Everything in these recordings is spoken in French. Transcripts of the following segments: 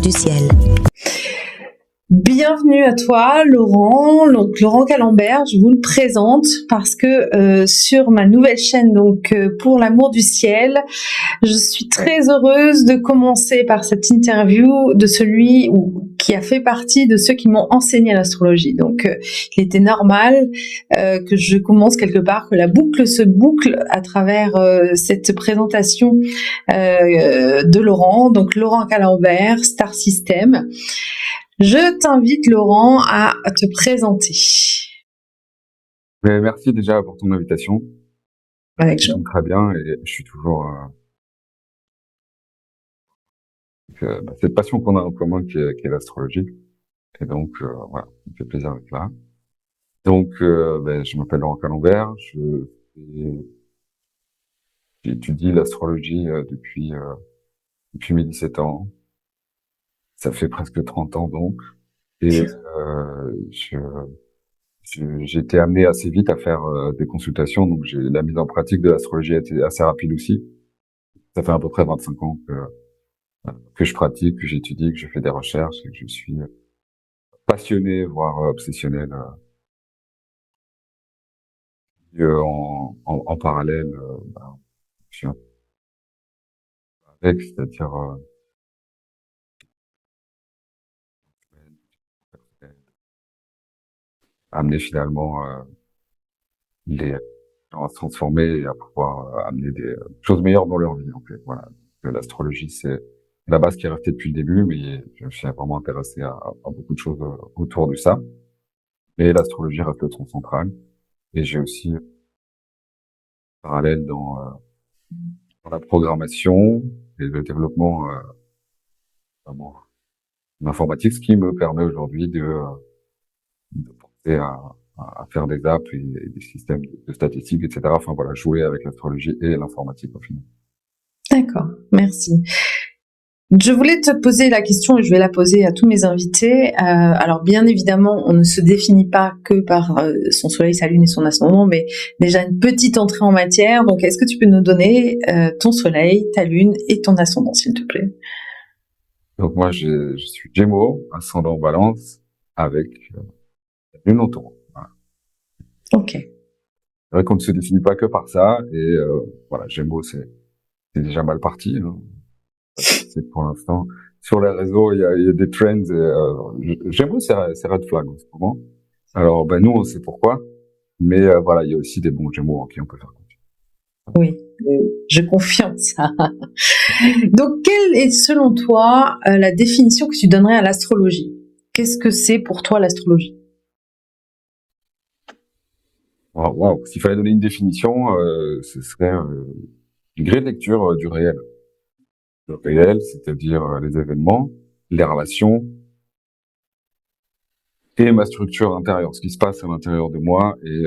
du ciel. Bienvenue à toi, Laurent. Donc Laurent Calembert, je vous le présente parce que sur ma nouvelle chaîne, donc pour l'amour du ciel, je suis très heureuse de commencer par cette interview de celui qui a fait partie de ceux qui m'ont enseigné l'astrologie. Donc il était normal que je commence quelque part, que la boucle se boucle à travers cette présentation de Laurent. Donc Laurent Calembert, Star System. Je t'invite, Laurent, à te présenter. Merci déjà pour ton invitation. Avec joie. Très bien, et je suis toujours cette passion qu'on a en commun qui est l'astrologie. Et donc voilà, ça me fait plaisir d'être là. Donc je m'appelle Laurent Calembert, j'étudie l'astrologie depuis mes 17 ans. Ça fait presque 30 ans donc. Et j'ai été amené assez vite à faire des consultations, donc la mise en pratique de l'astrologie a été assez rapide aussi. Ça fait à peu près 25 ans que je pratique, que j'étudie, que je fais des recherches et que je suis passionné, voire obsessionnel en parallèle. Je suis avec, c'est-à-dire amener finalement les gens à se transformer et à pouvoir amener des choses meilleures dans leur vie, en fait. Voilà. L'astrologie, c'est la base qui est restée depuis le début, mais je me suis vraiment intéressé à beaucoup de choses autour de ça. Mais l'astrologie reste le tronc central. Et j'ai aussi parallèle dans la programmation et le développement vraiment l'informatique, ce qui me permet aujourd'hui de penser à faire des apps et des systèmes de statistiques, etc. Enfin voilà, jouer avec l'astrologie et l'informatique au final. D'accord, merci. Je voulais te poser la question et je vais la poser à tous mes invités. Alors bien évidemment, on ne se définit pas que par son soleil, sa lune et son ascendant, mais déjà une petite entrée en matière. Donc est-ce que tu peux nous donner ton soleil, ta lune et ton ascendant, s'il te plaît? Donc moi, je suis Gémeaux, ascendant Balance, avec la lune en Taureau. Voilà. Ok. C'est vrai qu'on ne se définit pas que par ça, et voilà, Gémeaux, c'est déjà mal parti. Hein. C'est pour l'instant. Sur les réseaux, il y a des trends. Gémeaux, c'est red flag en ce moment. Alors, nous, on sait pourquoi. Mais voilà, il y a aussi des bons Gémeaux en qui on peut faire confiance. Oui, je confirme ça. Donc, quelle est selon toi la définition que tu donnerais à l'astrologie? Qu'est-ce que c'est pour toi l'astrologie? Wow. S'il fallait donner une définition, ce serait une grille de lecture du réel. Le réel, c'est-à-dire les événements, les relations, et ma structure intérieure, ce qui se passe à l'intérieur de moi et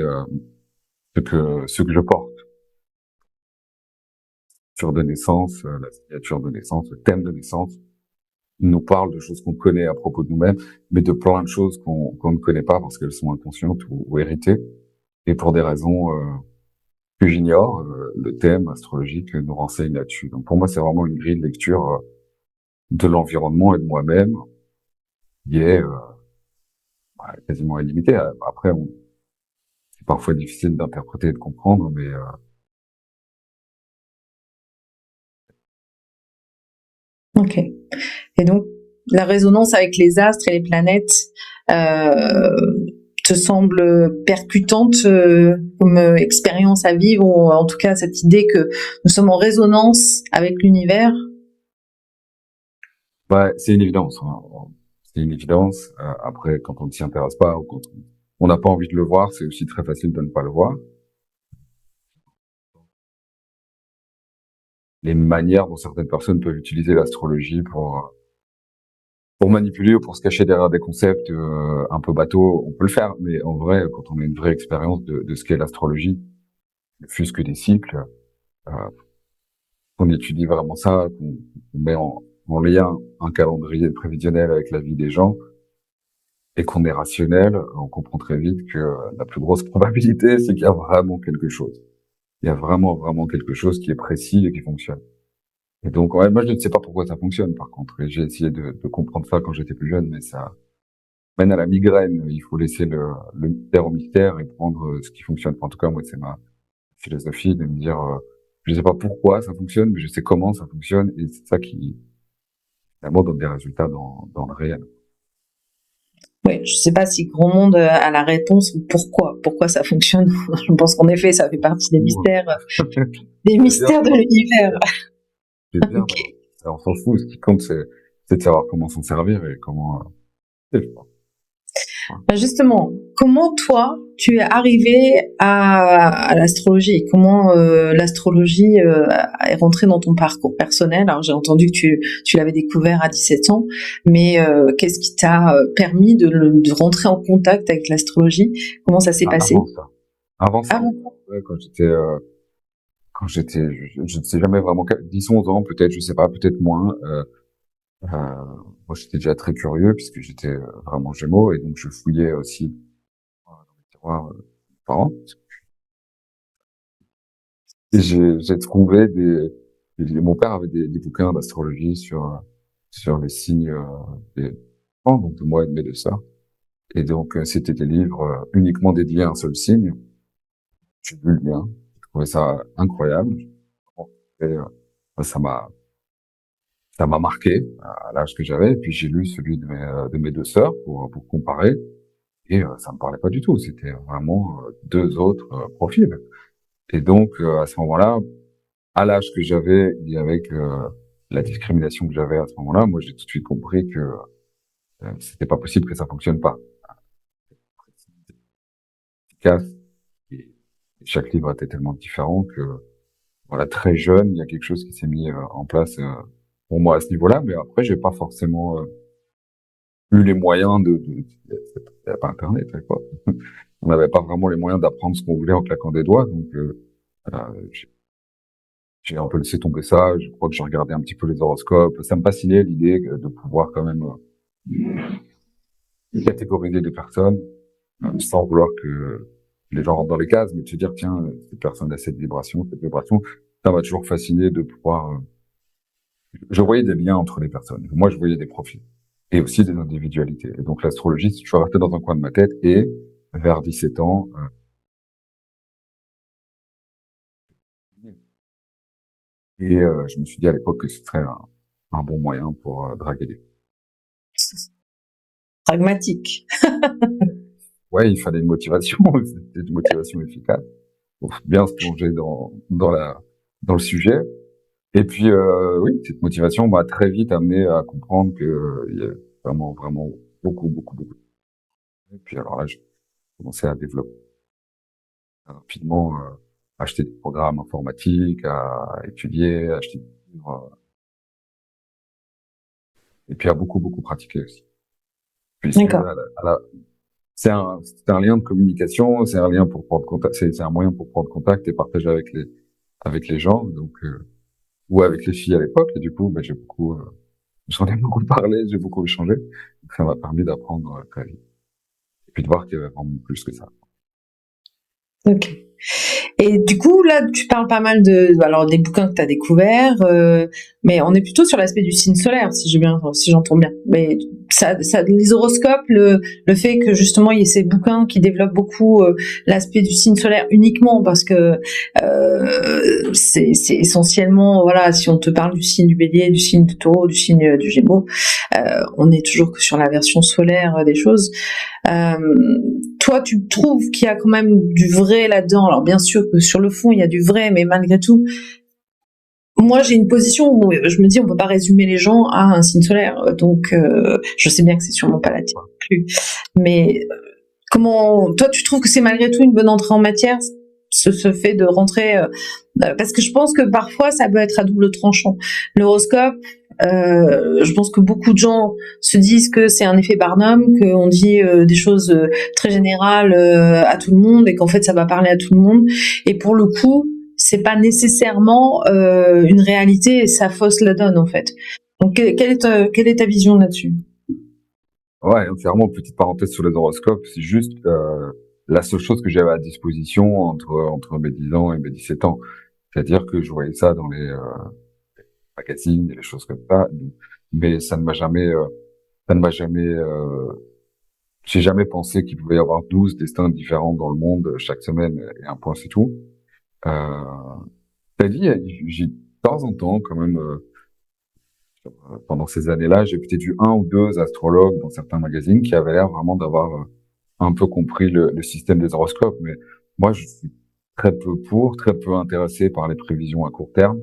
ce que je porte. Sur de naissance, la signature de naissance, le thème de naissance nous parle de choses qu'on connaît à propos de nous-mêmes, mais de plein de choses qu'on ne connaît pas parce qu'elles sont inconscientes ou héritées. Et pour des raisons que j'ignore, le thème astrologique nous renseigne là-dessus. Donc pour moi, c'est vraiment une grille de lecture de l'environnement et de moi-même qui est quasiment illimitée. Après, c'est parfois difficile d'interpréter et de comprendre, mais Ok. Et donc, la résonance avec les astres et les planètes te semble percutante comme expérience à vivre, ou en tout cas cette idée que nous sommes en résonance avec l'univers? C'est une évidence. Hein. C'est une évidence. Après, quand on ne s'y intéresse pas ou quand on n'a pas envie de le voir, c'est aussi très facile de ne pas le voir. Les manières dont certaines personnes peuvent utiliser l'astrologie pour manipuler ou pour se cacher derrière des concepts un peu bateaux, on peut le faire. Mais en vrai, quand on a une vraie expérience de ce qu'est l'astrologie, ne fût-ce que des cycles, qu'on étudie vraiment ça, qu'on met en lien un calendrier prévisionnel avec la vie des gens, et qu'on est rationnel, on comprend très vite que la plus grosse probabilité, c'est qu'il y a vraiment quelque chose. Il y a vraiment quelque chose qui est précis et qui fonctionne. Et donc, ouais, moi, je ne sais pas pourquoi ça fonctionne, par contre. Et j'ai essayé de comprendre ça quand j'étais plus jeune, mais ça mène à la migraine. Il faut laisser le mystère au mystère et prendre ce qui fonctionne. Enfin, en tout cas, moi, c'est ma philosophie de me dire, je sais pas pourquoi ça fonctionne, mais je sais comment ça fonctionne, et c'est ça qui, finalement, donne des résultats dans le réel. Oui, je sais pas si grand monde a la réponse ou pourquoi ça fonctionne. Je pense qu'en effet, ça fait partie Ou, des c'est bien, mystères de l'univers. c'est bien, Ok. on s'en fout. Ce qui compte, c'est de savoir comment s'en servir et comment, je sais pas. Ben justement, comment toi, tu es arrivé à l'astrologie? Comment l'astrologie est rentrée dans ton parcours personnel? Alors j'ai entendu que tu l'avais découvert à 17 ans, mais qu'est-ce qui t'a permis de rentrer en contact avec l'astrologie? Comment ça s'est passé? Avant ça. Avant Ah ça. bon? Ouais, je ne sais jamais vraiment, 10, 11 ans, peut-être, je sais pas, peut-être moins, moi, j'étais déjà très curieux puisque j'étais vraiment Gémeaux et donc je fouillais aussi dans les tiroirs des parents. Et j'ai trouvé mon père avait des bouquins d'astrologie sur les signes des enfants, donc de moi et de mes deux sœurs. Et donc c'était des livres uniquement dédiés à un seul signe. J'ai lu le mien, j'ai trouvé ça incroyable. Et, ça m'a marqué à l'âge que j'avais. Et puis j'ai lu celui de mes deux sœurs pour comparer. Et ça me parlait pas du tout. C'était vraiment deux autres profils. Et donc à ce moment-là, à l'âge que j'avais et avec la discrimination que j'avais à ce moment-là, moi j'ai tout de suite compris que c'était pas possible que ça fonctionne pas. Efficace. Et chaque livre était tellement différent que voilà, très jeune, il y a quelque chose qui s'est mis en place pour moi à ce niveau-là. Mais après, j'ai pas forcément eu les moyens il y avait pas Internet à l'époque. On n'avait pas vraiment les moyens d'apprendre ce qu'on voulait en claquant des doigts. Donc j'ai un peu laissé tomber ça. Je crois que j'ai regardé un petit peu les horoscopes. Ça me fascinait l'idée de pouvoir quand même catégoriser des personnes sans vouloir que les gens rentrent dans les cases, mais de se dire tiens, cette personne a cette vibration, ça m'a toujours fasciné de pouvoir. Je voyais des liens entre les personnes. Moi, je voyais des profils et aussi des individualités. Et donc l'astrologie, je suis resté dans un coin de ma tête et vers 17 ans. Et je me suis dit à l'époque que ce serait un bon moyen pour draguer les filles. Pragmatique. Ouais, il fallait une motivation, c'était une motivation efficace pour bien se plonger dans le sujet. Et puis oui, cette motivation m'a très vite amené à comprendre que il y a vraiment beaucoup. Et puis alors là, j'ai commencé à développer rapidement, acheter des programmes informatiques, à étudier, à acheter des livres, et puis à beaucoup pratiquer aussi. Puisque D'accord. c'est un lien de communication, c'est un lien pour prendre contact, c'est un moyen pour prendre contact et partager avec les gens, donc ou avec les filles à l'époque. Et du coup, ben, j'en ai beaucoup parlé, j'ai beaucoup échangé. Donc, ça m'a permis d'apprendre très vite. Et puis de voir qu'il y avait vraiment plus que ça. Ok. Et du coup, là, tu parles pas mal alors des bouquins que tu as découverts, mais on est plutôt sur l'aspect du signe solaire, si j'entends bien. Mais les horoscopes, le fait que justement il y ait ces bouquins qui développent beaucoup l'aspect du signe solaire uniquement parce que c'est essentiellement, voilà, si on te parle du signe du Bélier, du signe du Taureau, du signe du Gémeaux, on est toujours que sur la version solaire des choses. Euh, Toi, tu trouves qu'il y a quand même du vrai là-dedans. Alors bien sûr que sur le fond, il y a du vrai, mais malgré tout, moi j'ai une position où je me dis on peut pas résumer les gens à un signe solaire. Donc je sais bien que c'est sûrement pas la tienne non plus. Mais comment toi tu trouves que c'est malgré tout une bonne entrée en matière ce fait de rentrer parce que je pense que parfois ça peut être à double tranchant. L'horoscope, je pense que beaucoup de gens se disent que c'est un effet Barnum, qu'on dit des choses très générales à tout le monde et qu'en fait ça va parler à tout le monde. Et pour le coup, c'est pas nécessairement une réalité et ça fausse la donne en fait. Donc quelle est ta vision là-dessus? Ouais, clairement, petite parenthèse sur les horoscopes, c'est juste la seule chose que j'avais à disposition entre mes 10 ans et mes 17 ans. C'est-à-dire que je voyais ça dans les magazines et les choses comme ça. Mais ça ne m'a jamais, ça ne m'a jamais, j'ai jamais pensé qu'il pouvait y avoir 12 destins différents dans le monde chaque semaine et un point c'est tout. Euh, T'as dit, j'ai de temps en temps quand même, pendant ces années-là, j'ai peut-être eu un ou deux astrologues dans certains magazines qui avaient l'air vraiment d'avoir un peu compris le système des horoscopes. Mais moi, je suis très peu intéressé par les prévisions à court terme.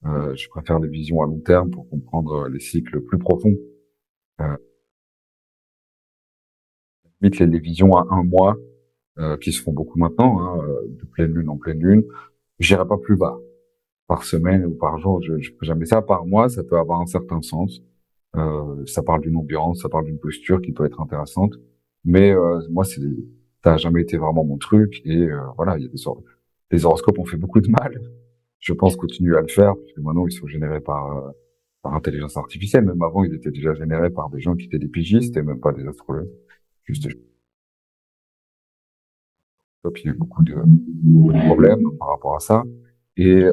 Je préfère les visions à long terme pour comprendre les cycles plus profonds. Euh, Limite les visions à un mois, qui se font beaucoup maintenant, hein, de pleine lune en pleine lune. J'irai pas plus bas. Par semaine ou par jour, je peux jamais ça. Par mois, ça peut avoir un certain sens. Ça parle d'une ambiance, ça parle d'une posture qui peut être intéressante. Mais moi, ça a jamais été vraiment mon truc. Et voilà, il y a les horoscopes ont fait beaucoup de mal. Je pense continuer à le faire, parce que maintenant, ils sont générés par intelligence artificielle. Même avant, ils étaient déjà générés par des gens qui étaient des pigistes et même pas des astrologues. Juste, il y a eu beaucoup de problèmes par rapport à ça. Et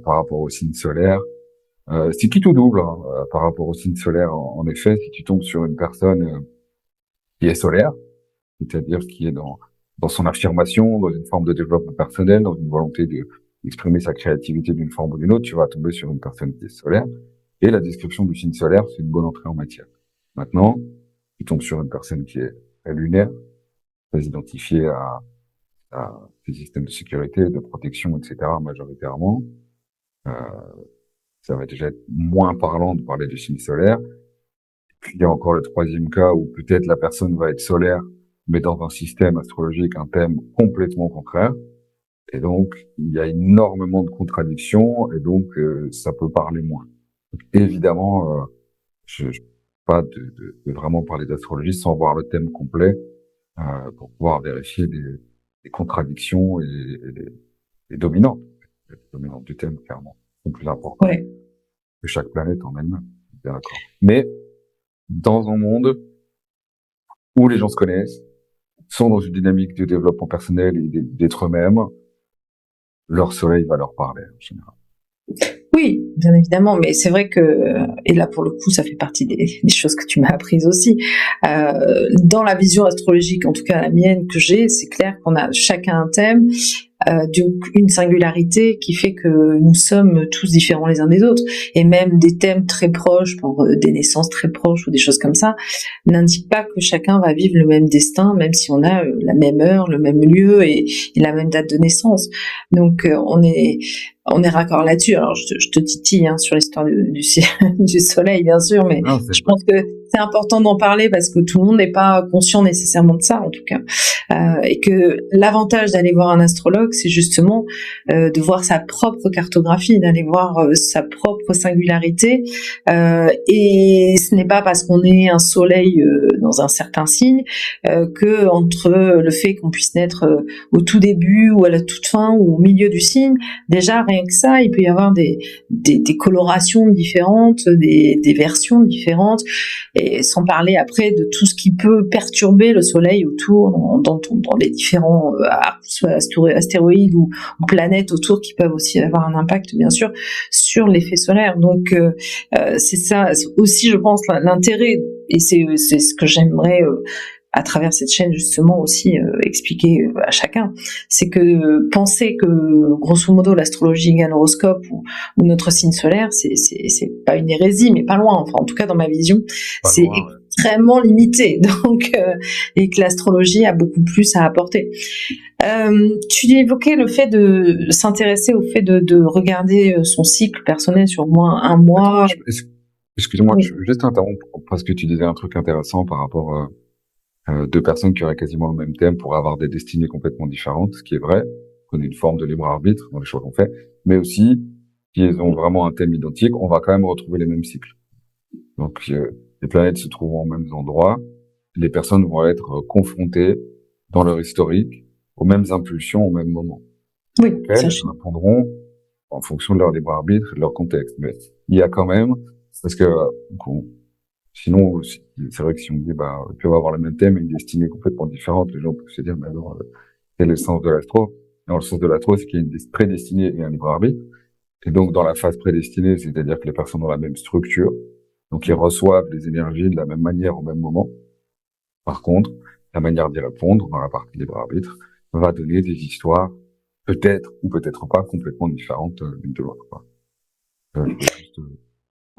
par rapport au signe solaire, c'est qui tout double, hein, par rapport au signe solaire. En effet, si tu tombes sur une personne qui est solaire, c'est-à-dire qui est dans son affirmation, dans une forme de développement personnel, dans une volonté d'exprimer sa créativité d'une forme ou d'une autre, tu vas tomber sur une personne qui est solaire. Et la description du signe solaire, c'est une bonne entrée en matière. Maintenant, tu tombes sur une personne qui est lunaire, très identifiée à des systèmes de sécurité, de protection, etc., majoritairement. Euh, Ça va déjà être moins parlant de parler du signe solaire. Puis il y a encore le troisième cas où peut-être la personne va être solaire, mais dans un système astrologique, un thème complètement contraire. Et donc, il y a énormément de contradictions, et donc ça peut parler moins. Donc, évidemment, je peux pas de vraiment parler d'astrologie sans voir le thème complet, pour pouvoir vérifier les contradictions les dominantes. Les dominantes du thème, clairement, sont plus importantes Ouais. que chaque planète en elle-même. Bien d'accord. Mais dans un monde où les gens se connaissent, sont dans une dynamique de développement personnel et d'être eux-mêmes, leur soleil va leur parler en général. Oui, bien évidemment, mais c'est vrai que, et là pour le coup, ça fait partie des choses que tu m'as apprises aussi. Dans la vision astrologique, en tout cas la mienne que j'ai, c'est clair qu'on a chacun un thème, donc une singularité qui fait que nous sommes tous différents les uns des autres, et même des thèmes très proches, pour des naissances très proches ou des choses comme ça, n'indiquent pas que chacun va vivre le même destin, même si on a la même heure, le même lieu et la même date de naissance. Donc on est raccord là-dessus. Alors je te titille sur l'histoire du soleil, bien sûr, mais Non, je pense que c'est important d'en parler parce que tout le monde n'est pas conscient nécessairement de ça, en tout cas. Et que l'avantage d'aller voir un astrologue, c'est justement de voir sa propre cartographie, d'aller voir sa propre singularité. Et ce n'est pas parce qu'on est un soleil dans un certain signe que entre le fait qu'on puisse naître au tout début ou à la toute fin ou au milieu du signe, déjà rien que ça, il peut y avoir des colorations différentes, des versions différentes, et sans parler après de tout ce qui peut perturber le soleil autour, dans les différents soit astéroïdes ou planètes autour qui peuvent aussi avoir un impact bien sûr sur l'effet solaire. Donc c'est ça aussi, je pense, l'intérêt, et c'est ce que j'aimerais à travers cette chaîne justement aussi expliquer à chacun, c'est que penser que grosso modo l'astrologie égale l'horoscope ou notre signe solaire, c'est pas une hérésie, mais pas loin. Enfin, en tout cas dans ma vision, c'est extrêmement limité. Donc et que l'astrologie a beaucoup plus à apporter. Tu évoquais le fait de s'intéresser au fait de regarder son cycle personnel sur au moins un mois. Excuse-moi, oui. Je vais juste t'interrompre parce que tu disais un truc intéressant par rapport deux personnes qui auraient quasiment le même thème pour avoir des destinées complètement différentes, ce qui est vrai, qu'on ait une forme de libre arbitre dans les choix qu'on fait, mais aussi, si elles ont vraiment un thème identique, on va quand même retrouver les mêmes cycles. Donc, les planètes se trouvent aux mêmes endroits, les personnes vont être confrontées dans leur historique aux mêmes impulsions au même moment. Oui, elles répondront en fonction de leur libre arbitre et de leur contexte. Mais il y a quand même, parce que sinon, c'est vrai que si on dit, ils peuvent avoir le même thème et une destinée complètement différente, les gens peuvent se dire, mais alors, quel est le sens de l'astro? Non, le sens de l'astro, c'est qu'il y a une prédestinée et un libre arbitre. Et donc, dans la phase prédestinée, c'est-à-dire que les personnes ont la même structure, donc ils reçoivent les énergies de la même manière au même moment. Par contre, la manière d'y répondre, dans la partie libre arbitre, va donner des histoires peut-être ou peut-être pas complètement différentes l'une de l'autre, quoi. Je veux juste,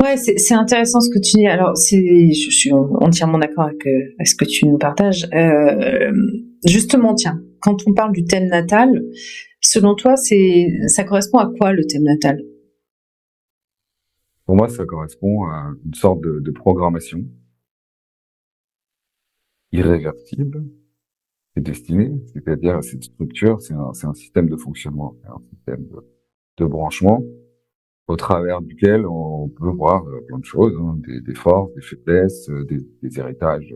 Ouais, c'est intéressant ce que tu dis. Alors, je suis entièrement d'accord avec ce que tu nous partages. Justement, tiens, quand on parle du thème natal, selon toi, ça correspond à quoi le thème natal? pour moi, ça correspond à une sorte de programmation irréversible et destinée, c'est-à-dire cette structure, c'est un système de fonctionnement, un système de branchement au travers duquel on peut voir plein de choses, hein, des forces, des faiblesses, des héritages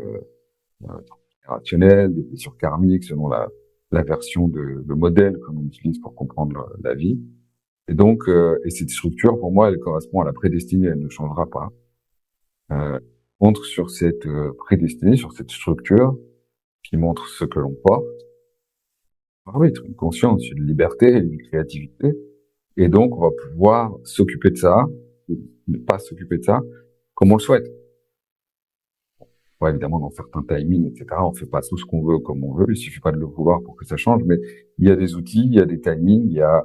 rationnels, des blessures karmiques selon la version de modèle que l'on utilise pour comprendre la vie. Et donc, et cette structure, pour moi, elle correspond à la prédestinée, elle ne changera pas. Montre sur cette prédestinée, sur cette structure, qui montre ce que l'on porte, arbitre, une conscience, une liberté, une créativité. Et donc, on va pouvoir s'occuper de ça, ou ne pas s'occuper de ça, comme on le souhaite. Ouais, évidemment, dans certains timings, etc., on fait pas tout ce qu'on veut comme on veut. Il suffit pas de le vouloir pour que ça change, mais il y a des outils, il y a des timings, il y a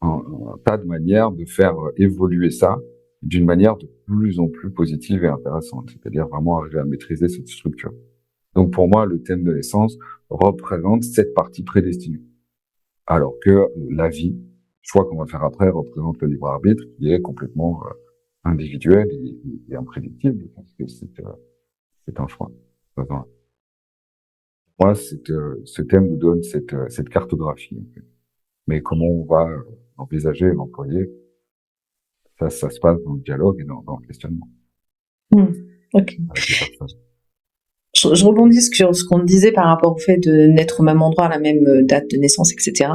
un tas de manières de faire évoluer ça d'une manière de plus en plus positive et intéressante. C'est-à-dire vraiment arriver à maîtriser cette structure. Donc, pour moi, le thème de l'essence représente cette partie prédestinée. Alors que la vie, le choix qu'on va faire après, représente le libre arbitre qui est complètement individuel et imprédictible parce que c'est un choix. Enfin, moi, ce thème nous donne cette cartographie. En fait. Mais comment on va envisager, l'employer, ça se passe dans le dialogue et dans le questionnement Ok. avec les personnes. Je rebondis sur ce qu'on disait par rapport au fait de naître au même endroit à la même date de naissance, etc.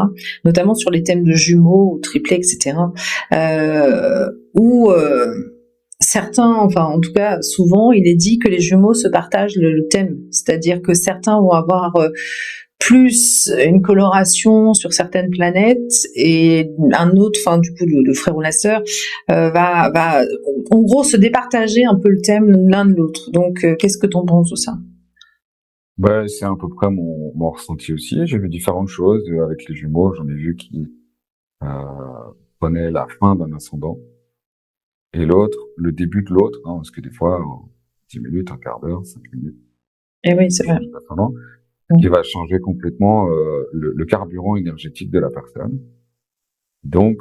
Notamment sur les thèmes de jumeaux ou triplés, etc. Où certains, enfin en tout cas souvent, il est dit que les jumeaux se partagent le thème, c'est-à-dire que certains vont avoir plus une coloration sur certaines planètes et un autre, enfin du coup le frère ou la sœur va en gros se départager un peu le thème l'un de l'autre. Donc qu'est-ce que t'en penses de ça? Bah, c'est à peu près mon ressenti aussi. J'ai vu différentes choses avec les jumeaux. J'en ai vu qui prenaient la fin d'un ascendant et l'autre, le début de l'autre, hein, parce que des fois, en 10 minutes, un quart d'heure, 5 minutes, Eh oui, c'est vrai. l'ascendant, qui va changer complètement le carburant énergétique de la personne. Donc,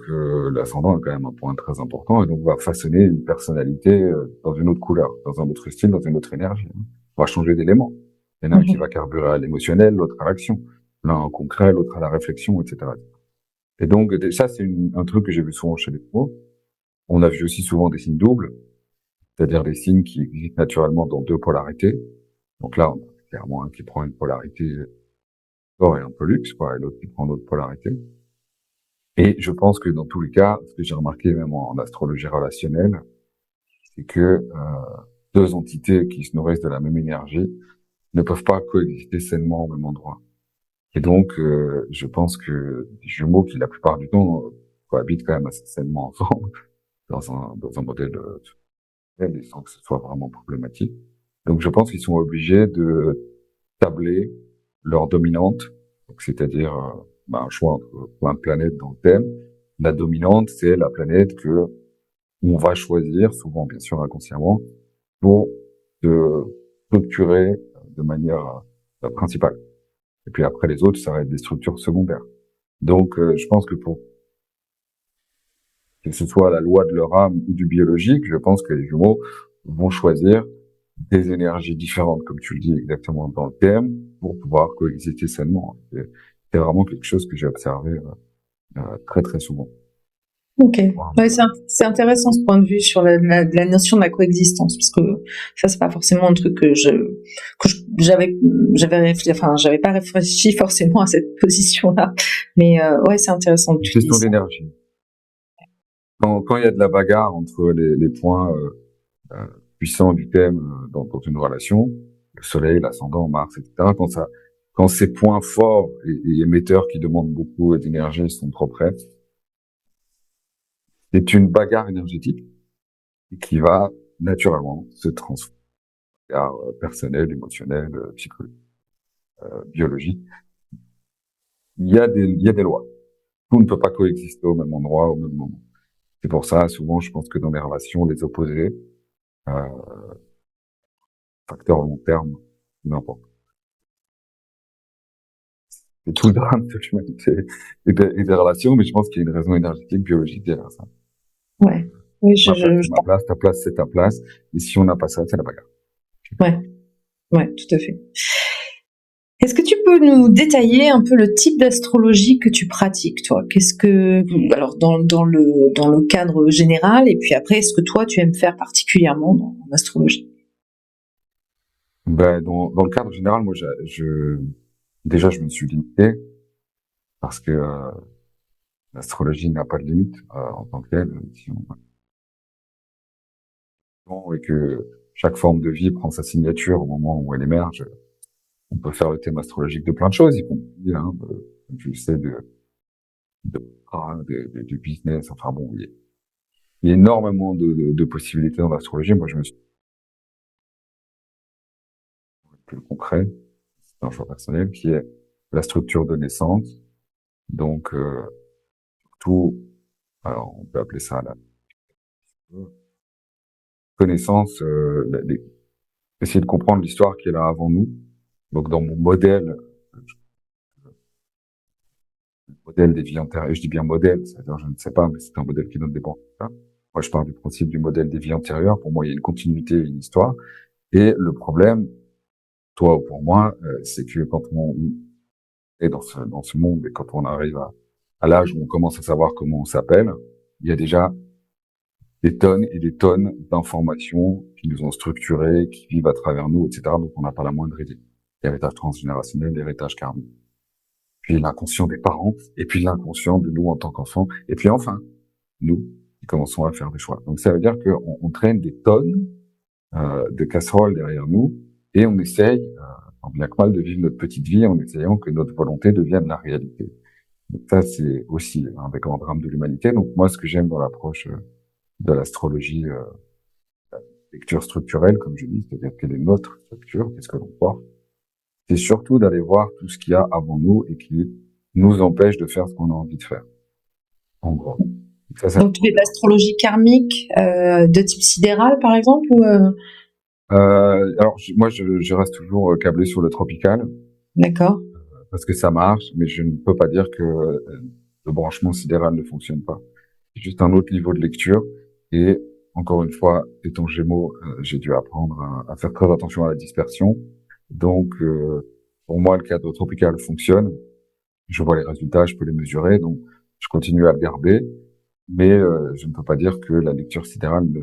l'ascendant est quand même un point très important et donc va façonner une personnalité dans une autre couleur, dans un autre style, dans une autre énergie. Hein. On va changer d'éléments. Il y en a un qui va carburer à l'émotionnel, l'autre à l'action. L'un au concret, l'autre à la réflexion, etc. Et donc, ça, c'est un truc que j'ai vu souvent chez les pros. On a vu aussi souvent des signes doubles, c'est-à-dire des signes qui existent naturellement dans deux polarités. Donc là, on a clairement un qui prend une polarité fort et un peu luxe, quoi, et l'autre qui prend l'autre polarité. Et je pense que dans tous les cas, ce que j'ai remarqué même en astrologie relationnelle, c'est que deux entités qui se nourrissent de la même énergie ne peuvent pas coexister sainement au même endroit. Et donc, je pense que les jumeaux qui la plupart du temps cohabitent quand même assez sainement ensemble dans un modèle et sans que ce soit vraiment problématique. Donc, je pense qu'ils sont obligés de tabler leur dominante, donc c'est-à-dire un choix entre plein de planètes dans le thème. La dominante, c'est la planète que on va choisir, souvent bien sûr inconsciemment, pour se structurer de manière principale. Et puis après les autres, ça va être des structures secondaires. Donc je pense que pour que ce soit la loi de leur âme ou du biologique, je pense que les jumeaux vont choisir des énergies différentes, comme tu le dis exactement dans le thème, pour pouvoir coexister sainement. C'est vraiment quelque chose que j'ai observé très très souvent. Ok, ouais, c'est intéressant ce point de vue sur la notion de la coexistence, parce que ça c'est pas forcément un truc j'avais pas réfléchi forcément à cette position-là, mais ouais, c'est intéressant que Une tu question dises ça. d'énergie. Quand il y a de la bagarre entre les points puissants du thème dans une relation, le soleil, l'ascendant, Mars, etc., quand ces points forts et émetteurs qui demandent beaucoup d'énergie sont trop près, C'est une bagarre énergétique qui va naturellement se transformer en bagarre personnelle, émotionnelle, psychologique, biologique. Il y a des lois. Tout ne peut pas coexister au même endroit, au même moment. C'est pour ça, souvent, je pense que dans les relations, les opposés, euh, facteur long terme, n'importe. C'est tout le drame de l'humanité et des relations, mais je pense qu'il y a une raison énergétique, biologique derrière ça. Ouais. Oui, Ma place, c'est ma place, ta place, c'est ta place. Et si on n'a pas ça, c'est la bagarre. ouais, ouais, tout à fait. Est-ce que tu peux nous détailler un peu le type d'astrologie que tu pratiques, toi? Qu'est-ce que, alors dans le cadre général, et puis après, est-ce que toi tu aimes faire particulièrement dans l'astrologie? Ben, dans le cadre général, moi, déjà, je me suis limité parce que l'astrologie n'a pas de limite en tant que telle. Si et que chaque forme de vie prend sa signature au moment où elle émerge, on peut faire le thème astrologique de plein de choses, y compris, hein, comme tu le sais, du business. Enfin bon, il y a énormément de possibilités dans l'astrologie. Moi, je me suis plus concret, c'est un choix personnel, qui est la structure de naissance. Donc, tout, alors on peut appeler ça la connaissance, essayer de comprendre l'histoire qui est là avant nous. Donc, dans mon modèle des vies antérieures, je dis bien modèle, c'est-à-dire je ne sais pas, mais c'est un modèle qui donne des bons résultats. Moi, je pars du principe du modèle des vies antérieures. Pour moi, il y a une continuité, une histoire. Et le problème, toi ou pour moi, c'est que quand on est dans ce monde et quand on arrive à l'âge où on commence à savoir comment on s'appelle, il y a déjà des tonnes et des tonnes d'informations qui nous ont structurés, qui vivent à travers nous, etc. Donc on n'a pas la moindre idée. L'héritage transgénérationnel, l'héritage karmique, puis l'inconscient des parents, et puis l'inconscient de nous en tant qu'enfants, et puis enfin, nous qui commençons à faire des choix. Donc ça veut dire qu'on traîne des tonnes de casseroles derrière nous, et on essaye, en bien que mal, de vivre notre petite vie en essayant que notre volonté devienne la réalité. Donc ça, c'est aussi un des grands drames de l'humanité. Donc moi, ce que j'aime dans l'approche de l'astrologie, lecture structurelle, comme je dis, c'est-à-dire quelle est notre structure, qu'est-ce que l'on porte, c'est surtout d'aller voir tout ce qu'il y a avant nous et qui nous empêche de faire ce qu'on a envie de faire. En gros. Ça, Donc tu fais de l'astrologie karmique de type sidéral, par exemple, ou alors moi, je reste toujours câblé sur le tropical d'accord. parce que ça marche, mais je ne peux pas dire que le branchement sidéral ne fonctionne pas. C'est juste un autre niveau de lecture et encore une fois, étant Gémeaux, j'ai dû apprendre à faire très attention à la dispersion. Donc, pour moi, le cadre tropical fonctionne. Je vois les résultats, je peux les mesurer, donc je continue à le garder. Mais je ne peux pas dire que la lecture sidérale ne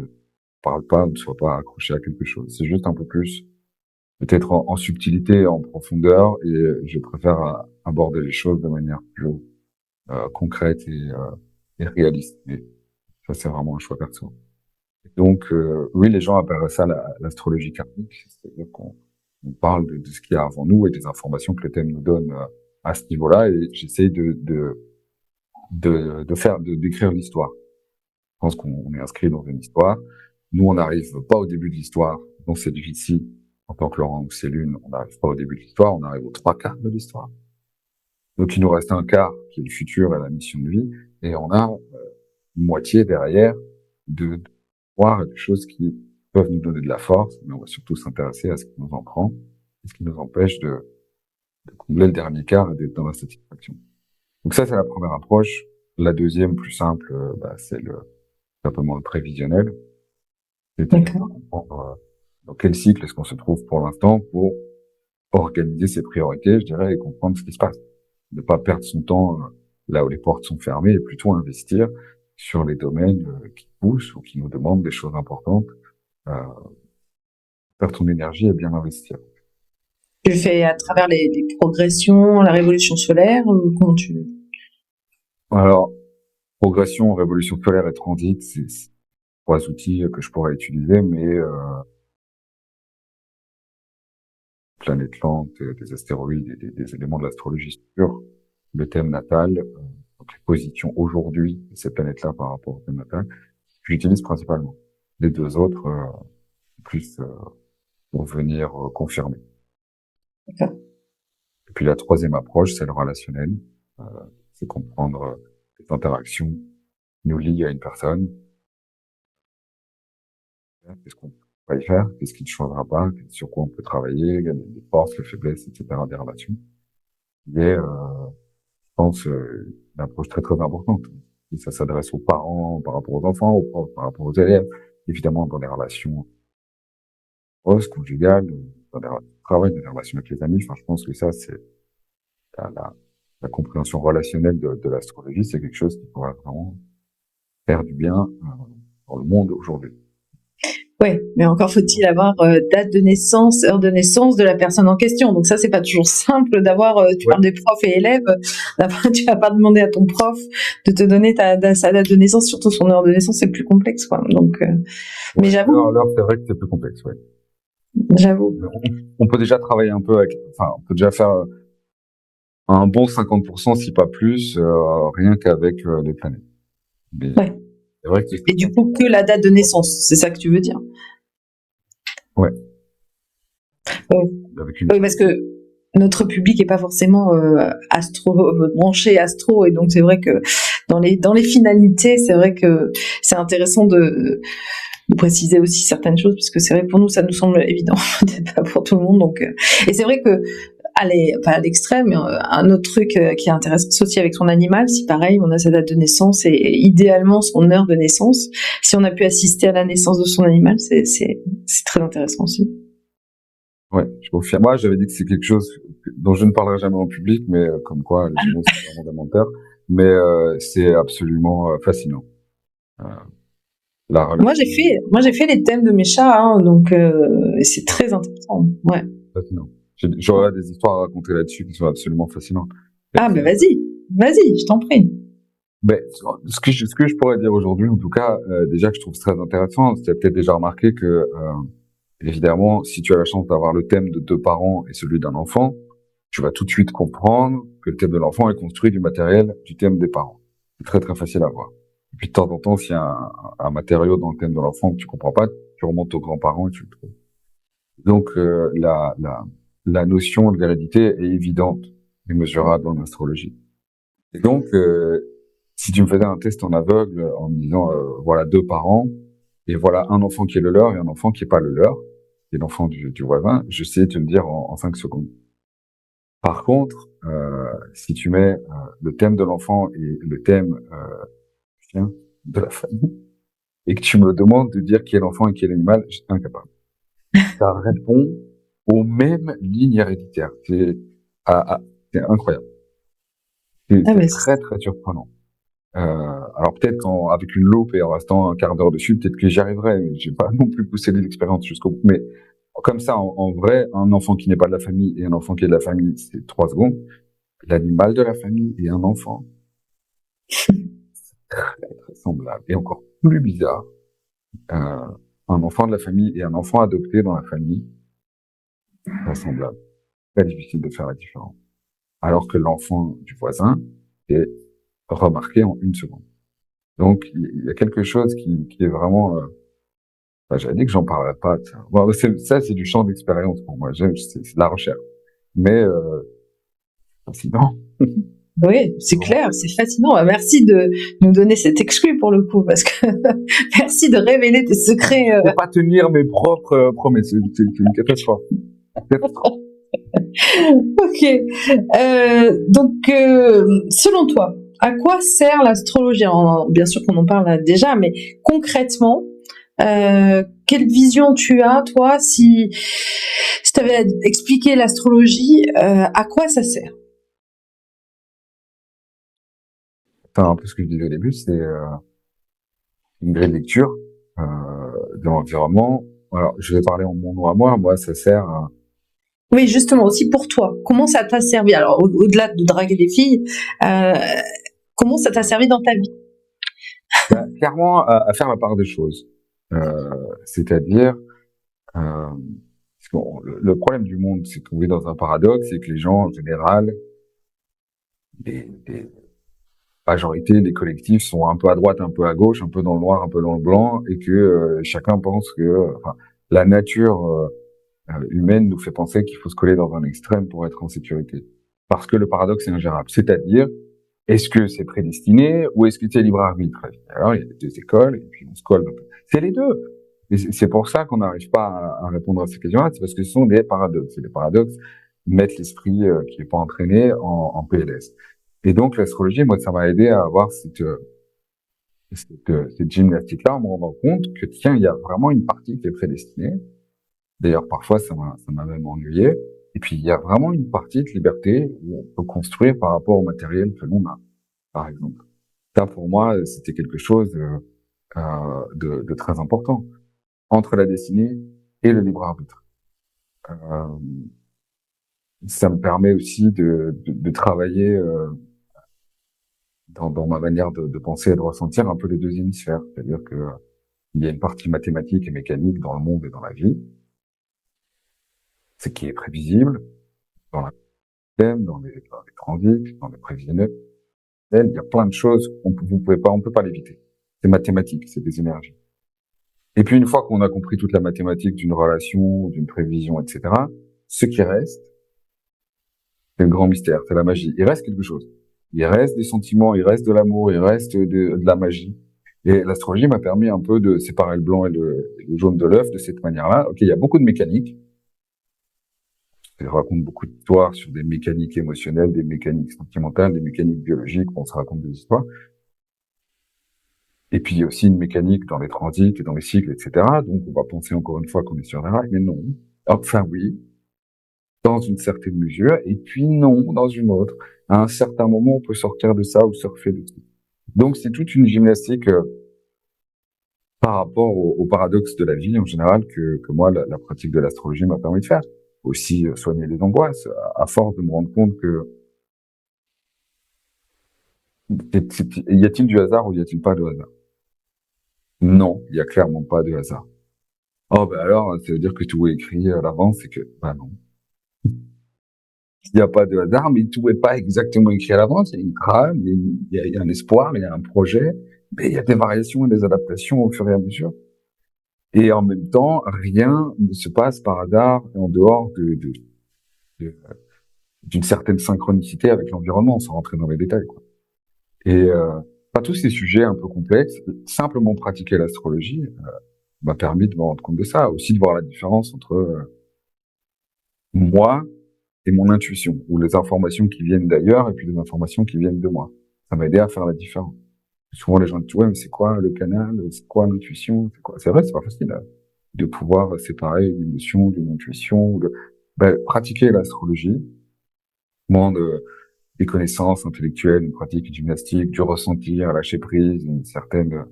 parle pas, ne soit pas accrochée à quelque chose. C'est juste un peu plus, peut-être en subtilité, en profondeur, et je préfère aborder les choses de manière plus concrète et réaliste. Et ça, c'est vraiment un choix perso. Donc, oui, les gens appellent ça l'astrologie karmique, c'est-à-dire qu'on parle de ce qu'il y a avant nous et des informations que le thème nous donne à ce niveau-là, et j'essaye d'écrire l'histoire. Je pense qu'on est inscrit dans une histoire. Nous, on n'arrive pas au début de l'histoire. Dans cette vie-ci, en tant que Laurent ou Céline, on n'arrive pas au début de l'histoire, on arrive aux trois quarts de l'histoire. Donc, il nous reste un quart qui est le futur et la mission de vie, et on a une moitié derrière de voir des choses qui peuvent nous donner de la force, mais on va surtout s'intéresser à ce qui nous en prend, et ce qui nous empêche de combler le dernier quart et d'être dans la satisfaction. Donc ça, c'est la première approche. La deuxième, plus simple, c'est simplement le prévisionnel. C'est-à-dire de D'accord. comprendre dans quel cycle est-ce qu'on se trouve pour l'instant pour organiser ses priorités, je dirais, et comprendre ce qui se passe. Ne pas perdre son temps là où les portes sont fermées et plutôt investir sur les domaines qui poussent ou qui nous demandent des choses importantes. Euh, faire ton énergie et bien investir. Tu le fais à travers les progressions, la révolution solaire, ou comment tu... Alors, progression, révolution solaire et transit, c'est trois outils que je pourrais utiliser, mais planète lente, des astéroïdes et des éléments de l'astrologie sur le thème natal, donc les positions aujourd'hui de cette planète-là par rapport au thème natal, j'utilise principalement. Les deux autres, plus pour venir confirmer. D'accord. Et puis la troisième approche, c'est le relationnel. Euh, c'est comprendre les interactions qui nous lient à une personne. Qu'est-ce qu'on va y faire? Qu'est-ce qui ne changera pas? Sur quoi on peut travailler? Les forces, les faiblesses, etc. des relations. Et je pense, une approche très très importante. Et ça s'adresse aux parents par rapport aux enfants, aux profs par rapport aux élèves, évidemment dans les relations conjugales, dans les relations de travail, dans les relations avec les amis. Enfin, je pense que ça, c'est la compréhension relationnelle de l'astrologie, c'est quelque chose qui pourrait vraiment faire du bien dans le monde aujourd'hui. Oui, mais encore faut-il avoir date de naissance, heure de naissance de la personne en question. Donc ça, c'est pas toujours simple d'avoir. Tu parles des profs et élèves. Tu vas pas demander à ton prof de te donner sa date de naissance, surtout son heure de naissance, c'est plus complexe, quoi. Donc, mais j'avoue. Alors, c'est vrai que c'est plus complexe, ouais. J'avoue. On peut déjà travailler un peu avec. Enfin, on peut déjà faire un bon 50%, si pas plus, rien qu'avec les planètes. Mais ouais. C'est vrai que et du coup, que la date de naissance, c'est ça que tu veux dire? Ouais. Oui, parce que notre public est pas forcément branché astro, et donc c'est vrai que dans les finalités, c'est vrai que c'est intéressant de préciser aussi certaines choses, puisque c'est vrai que pour nous ça nous semble évident, peut-être pas pour tout le monde. Donc et c'est vrai que pas à l'extrême, mais un autre truc qui est intéressant aussi avec son animal, si pareil, on a sa date de naissance et idéalement son heure de naissance. Si on a pu assister à la naissance de son animal, c'est très intéressant aussi. Ouais, je confirme. Moi, j'avais dit que c'est quelque chose dont je ne parlerai jamais en public, mais comme quoi les Gémeaux c'est vraiment fondamental. Mais c'est absolument fascinant. Moi j'ai fait les thèmes de mes chats, hein, donc c'est très intéressant. Ouais. Fascinant. J'aurais des histoires à raconter là-dessus qui sont absolument fascinantes. Ah ben vas-y, je t'en prie. Ben, ce que je pourrais dire aujourd'hui, en tout cas, déjà que je trouve très intéressant, tu as peut-être déjà remarqué que évidemment, si tu as la chance d'avoir le thème de deux parents et celui d'un enfant, tu vas tout de suite comprendre que le thème de l'enfant est construit du matériel du thème des parents. C'est très très facile à voir. Et puis de temps en temps, s'il y a un matériau dans le thème de l'enfant que tu comprends pas, tu remontes aux grands-parents et tu le trouves. Donc la notion de l'hérédité est évidente et mesurable en astrologie. Et donc, si tu me faisais un test en aveugle en me disant voilà deux parents et voilà un enfant qui est le leur et un enfant qui est pas le leur, qui est l'enfant du voisin, je sais te le dire en 5 secondes. Par contre, si tu mets le thème de l'enfant et le thème de la famille, et que tu me demandes de dire qui est l'enfant et qui est l'animal, je suis incapable. Ça répond aux mêmes lignes héréditaires. C'est incroyable. C'est très très surprenant. Alors peut-être avec une loupe et en restant un quart d'heure dessus, peut-être que j'y arriverai. Mais j'ai pas non plus poussé l'expérience jusqu'au bout. Mais comme ça, en vrai, un enfant qui n'est pas de la famille et un enfant qui est de la famille, c'est 3 secondes. L'animal de la famille et un enfant, c'est très, très semblable. Et encore plus bizarre, un enfant de la famille et un enfant adopté dans la famille, très semblable. Très difficile de faire la différence. Alors que l'enfant du voisin est remarqué en 1 seconde. Donc, il y a quelque chose qui est vraiment... j'avais dit que j'en parlerais pas. Bon, ça, c'est du champ d'expérience pour moi. C'est de la recherche. Mais fascinant. Oui, c'est clair, c'est fascinant. Merci de nous donner cet exclu pour le coup, parce que merci de révéler tes secrets. Je peux pas tenir mes propres promesses. C'est une catastrophe. Ok. Donc, selon toi, à quoi sert l'astrologie? Alors, bien sûr qu'on en parle déjà, mais concrètement, quelle vision tu as, toi, si tu avais à expliquer l'astrologie, à quoi ça sert? Enfin, un peu ce que je disais au début, c'est une grille de lecture de l'environnement. Alors, je vais parler en mon nom à moi. Moi, ça sert à... Oui, justement, aussi pour toi. Comment ça t'a servi? Alors, au-delà de draguer des filles, comment ça t'a servi dans ta vie? Clairement, à faire la part des choses. C'est-à-dire, le problème du monde, c'est qu'on vit dans un paradoxe, c'est que les gens, en général, les majorité des collectifs sont un peu à droite, un peu à gauche, un peu dans le noir, un peu dans le blanc, et que chacun pense que la nature humaine nous fait penser qu'il faut se coller dans un extrême pour être en sécurité. Parce que le paradoxe est ingérable. C'est-à-dire, est-ce que c'est prédestiné ou est-ce que c'est libre arbitre? Alors, il y a les deux écoles, et puis on se colle. C'est les deux. Et c'est pour ça qu'on n'arrive pas à répondre à ces questions-là, c'est parce que ce sont des paradoxes. Et les paradoxes mettent l'esprit qui est pas entraîné en PLS. Et donc, l'astrologie, moi, ça m'a aidé à avoir cette gymnastique-là, en me rendant compte que, tiens, il y a vraiment une partie qui est prédestinée. D'ailleurs, parfois, ça m'a même ennuyé. Et puis, il y a vraiment une partie de liberté où on peut construire par rapport au matériel que l'on a, par exemple. Ça, pour moi, c'était quelque chose de très important. Entre la destinée et le libre arbitre. Ça me permet aussi de travailler dans ma manière de penser et de ressentir un peu les deux hémisphères. C'est-à-dire que il y a une partie mathématique et mécanique dans le monde et dans la vie, ce qui est prévisible dans la dans les transits, dans les prévisionnels. Il y a plein de choses on peut pas l'éviter. C'est mathématique, c'est des énergies. Et puis une fois qu'on a compris toute la mathématique d'une relation, d'une prévision, etc., ce qui reste, c'est le grand mystère, c'est la magie. Il reste quelque chose. Il reste des sentiments, il reste de l'amour, il reste de la magie. Et l'astrologie m'a permis un peu de séparer le blanc et le jaune de l'œuf de cette manière-là. Ok, il y a beaucoup de mécanique. Je raconte beaucoup d'histoires sur des mécaniques émotionnelles, des mécaniques sentimentales, des mécaniques biologiques. On se raconte des histoires. Et puis il y a aussi une mécanique dans les transits et dans les cycles, etc. Donc on va penser encore une fois qu'on est sur des rails, mais non. Enfin oui, dans une certaine mesure, et puis non, dans une autre. À un certain moment, on peut sortir de ça ou surfer dessus. Donc c'est toute une gymnastique par rapport au paradoxe de la vie en général que moi, la pratique de l'astrologie m'a permis de faire. Aussi soigner les angoisses, à force de me rendre compte que y a-t-il du hasard ou y a-t-il pas de hasard? Non, il y a clairement pas de hasard. Oh ben alors, ça veut dire que tout est écrit à l'avance et que non. Il n'y a pas de hasard, mais tout n'est pas exactement écrit à l'avance. Il y a une trame, il y a un espoir, il y a un projet, mais il y a des variations et des adaptations au fur et à mesure. Et en même temps, rien ne se passe par hasard en dehors d'une certaine synchronicité avec l'environnement, sans rentrer dans les détails, quoi. Et tous ces sujets un peu complexes, simplement pratiquer l'astrologie m'a permis de me rendre compte de ça, aussi de voir la différence entre moi et mon intuition, ou les informations qui viennent d'ailleurs et puis les informations qui viennent de moi. Ça m'a aidé à faire la différence. Souvent les gens disent ouais, mais c'est quoi le canal, c'est quoi l'intuition, c'est quoi? C'est vrai, c'est pas facile de pouvoir séparer une émotion d'une intuition. Pratiquer l'astrologie demande des connaissances intellectuelles, une pratique gymnastique, du ressentir, lâcher prise, une certaine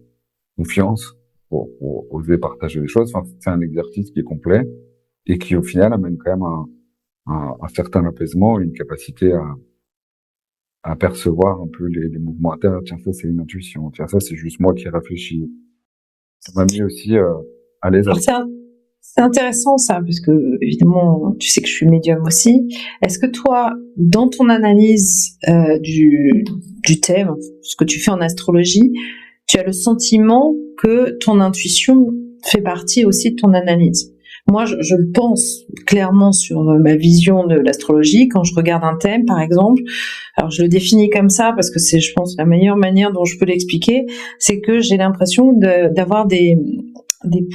confiance pour oser partager les choses. Enfin, c'est un exercice qui est complet et qui au final amène quand même un certain apaisement, une capacité à percevoir un peu les mouvements internes. Tiens, ça c'est une intuition. Tiens, ça c'est juste moi qui réfléchis. Ça m'a mis aussi à l'aise. C'est intéressant ça, parce que évidemment, tu sais que je suis médium aussi. Est-ce que toi, dans ton analyse du thème, ce que tu fais en astrologie, tu as le sentiment que ton intuition fait partie aussi de ton analyse? Moi, je le pense clairement sur ma vision de l'astrologie. Quand je regarde un thème, par exemple, alors je le définis comme ça parce que c'est, je pense, la meilleure manière dont je peux l'expliquer, c'est que j'ai l'impression d'avoir des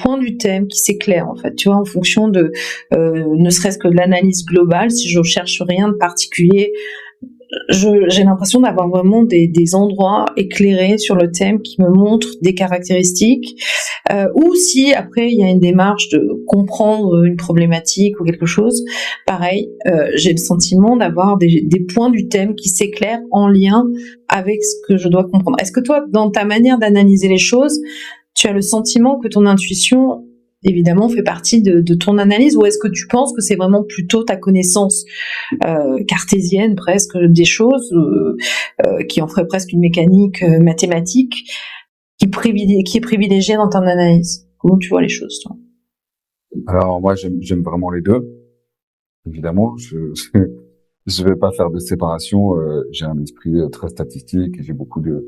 points du thème qui s'éclairent, en fait, tu vois, en fonction de ne serait-ce que de l'analyse globale. Si je cherche rien de particulier, j'ai l'impression d'avoir vraiment des endroits éclairés sur le thème qui me montrent des caractéristiques, ou si après il y a une démarche de comprendre une problématique ou quelque chose, pareil, j'ai le sentiment d'avoir des points du thème qui s'éclairent en lien avec ce que je dois comprendre. Est-ce que toi, dans ta manière d'analyser les choses, tu as le sentiment que ton intuition, évidemment, fait partie de ton analyse, ou est-ce que tu penses que c'est vraiment plutôt ta connaissance cartésienne presque des choses, qui en ferait presque une mécanique mathématique, qui est privilégiée dans ton analyse? Comment tu vois les choses, toi? Alors moi, j'aime vraiment les deux. Évidemment, je vais pas faire de séparation. J'ai un esprit très statistique et j'ai beaucoup de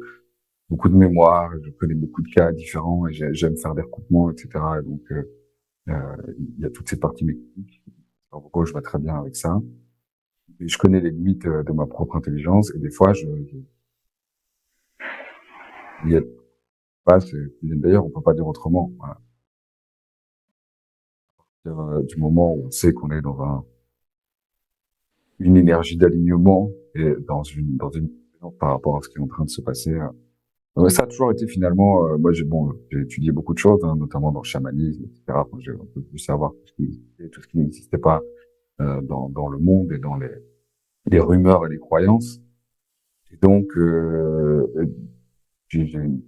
mémoire. Je connais beaucoup de cas différents et j'aime faire des recoupements, etc. Et donc, il y a toute cette partie mécanique. Alors, pourquoi je vais très bien avec ça. Et je connais les limites de ma propre intelligence et des fois, il y a pas, d'ailleurs, on peut pas dire autrement. Voilà. Du moment où on sait qu'on est dans une énergie d'alignement et dans une par rapport à ce qui est en train de se passer. Ça a toujours été finalement, moi j'ai étudié beaucoup de choses, hein, notamment dans le chamanisme, etc. Enfin, j'ai un peu pu savoir tout ce qui existait, tout ce qui n'existait pas dans le monde et dans les rumeurs et les croyances. Et donc j'ai une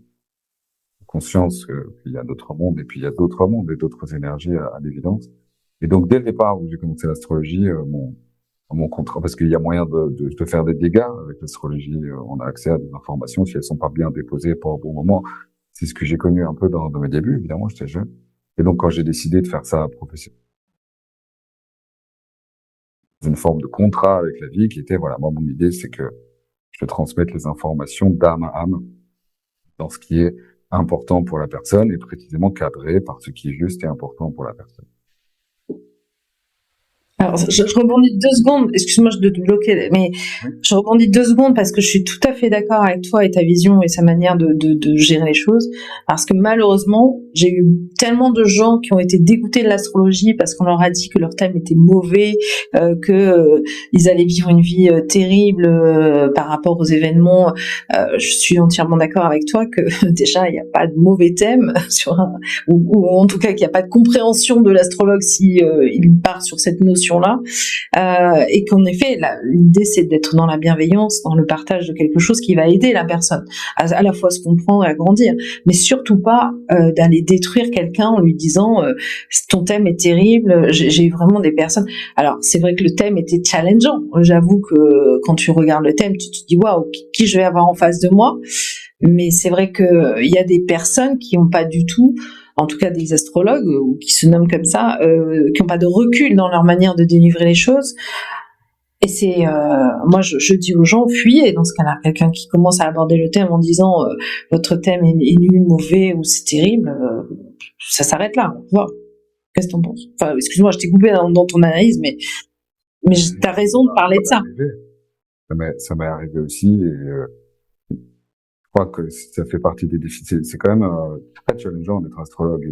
conscience qu'il y a d'autres mondes et puis il y a d'autres mondes et d'autres énergies à l'évidence. Et donc dès le départ où j'ai commencé l'astrologie, mon contrat, parce qu'il y a moyen de faire des dégâts avec l'astrologie. On a accès à des informations si elles sont pas bien déposées, pas au bon moment. C'est ce que j'ai connu un peu dans mes débuts, évidemment, j'étais jeune. Et donc, quand j'ai décidé de faire ça professionnellement, une forme de contrat avec la vie qui était, voilà, moi, mon idée, c'est que je transmette les informations d'âme à âme dans ce qui est important pour la personne et précisément cadré par ce qui est juste et important pour la personne. Alors, je rebondis 2 secondes, excuse-moi de te bloquer, mais Oui. je rebondis 2 secondes parce que je suis tout à fait d'accord avec toi et ta vision et sa manière de gérer les choses. Parce que malheureusement, j'ai eu tellement de gens qui ont été dégoûtés de l'astrologie parce qu'on leur a dit que leur thème était mauvais, que ils allaient vivre une vie terrible par rapport aux événements. Je suis entièrement d'accord avec toi que déjà, il n'y a pas de mauvais thème ou en tout cas qu'il n'y a pas de compréhension de l'astrologue si il part sur cette notion là, et qu'en effet l'idée c'est d'être dans la bienveillance, dans le partage de quelque chose qui va aider la personne à la fois se comprendre et à grandir, mais surtout pas d'aller détruire quelqu'un en lui disant ton thème est terrible. J'ai eu vraiment des personnes, alors c'est vrai que le thème était challengeant, j'avoue que quand tu regardes le thème tu te dis waouh, qui je vais avoir en face de moi, mais c'est vrai que il y a des personnes qui n'ont pas du tout, en tout cas des astrologues ou qui se nomment comme ça, qui n'ont pas de recul dans leur manière de délivrer les choses. Et c'est, moi, je dis aux gens, fuyez dans ce cas-là. Quelqu'un qui commence à aborder le thème en disant votre thème est nul, mauvais ou c'est terrible, ça s'arrête là. Voilà. Qu'est-ce que t'en penses? Enfin, excuse-moi, je t'ai coupé dans ton analyse, mais t'as raison de parler de ça. Ça m'est arrivé aussi et je crois que ça fait partie des défis. C'est quand même très challengeant d'être astrologue et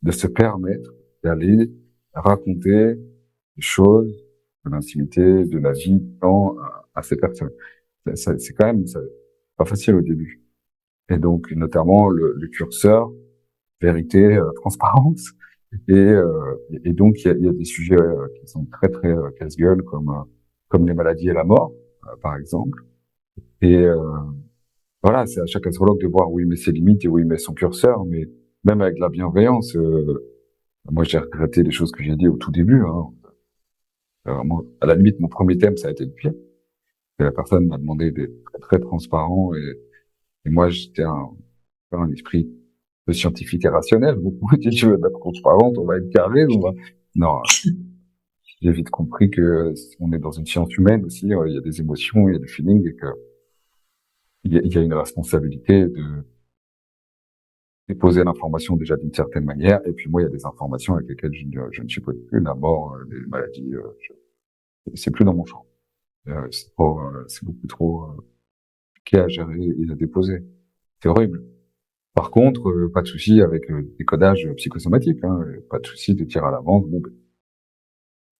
de se permettre d'aller raconter des choses de l'intimité, de la vie, du temps à ces personnes. C'est quand même pas facile au début. Et donc, notamment, le curseur, vérité, transparence. Et donc, il y a des sujets qui sont très, très casse-gueule, comme les maladies et la mort, par exemple. Et voilà, c'est à chaque astrologue de voir où il met ses limites et où il met son curseur, mais même avec la bienveillance, moi j'ai regretté les choses que j'ai dit au tout début. Hein. Moi, à la limite, mon premier thème, ça a été le pire. Et la personne m'a demandé d'être très, très transparent et moi j'étais un esprit peu scientifique et rationnel. Donc moi, si tu veux être transparente, on va être carré, on va... Non, j'ai vite compris que on est dans une science humaine aussi, il y a des émotions, il y a du feeling et que il y a une responsabilité de déposer l'information déjà d'une certaine manière. Et puis moi, il y a des informations avec lesquelles je ne chipote plus. La mort, les maladies, c'est plus dans mon champ. C'est beaucoup trop compliqué à gérer et à déposer. C'est horrible. Par contre, pas de souci avec le décodage psychosomatique. Hein, pas de souci de tirer à l'avance. Bon, ben,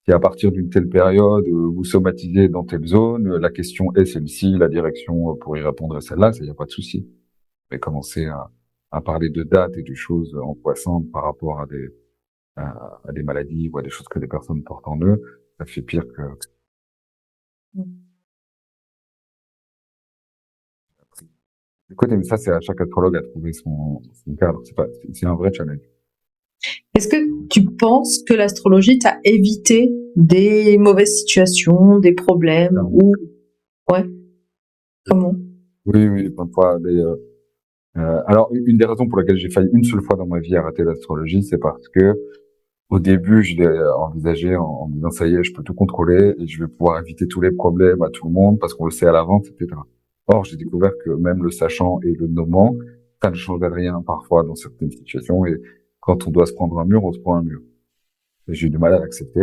si à partir d'une telle période vous somatisez dans telle zone, la question est celle-ci, la direction pour y répondre est celle-là, ça y a pas de souci. Mais commencer à parler de dates et de choses angoissantes par rapport à des maladies ou à des choses que les personnes portent en eux, ça fait pire que... Écoutez, mais ça, c'est à chaque astrologue à trouver son cadre. C'est un vrai challenge. Est-ce que tu penses que l'astrologie t'a évité des mauvaises situations, des problèmes Non. ou ouais, comment? Oui, plein de fois. Alors, une des raisons pour lesquelles j'ai failli une seule fois dans ma vie arrêter l'astrologie, c'est parce que Au début, je l'ai envisagé en me disant ça y est, je peux tout contrôler et je vais pouvoir éviter tous les problèmes à tout le monde parce qu'on le sait à l'avance, etc. Or, j'ai découvert que même le sachant et le nommant, ça ne changerait rien parfois dans certaines situations et quand on doit se prendre un mur, on se prend un mur. Et j'ai eu du mal à l'accepter.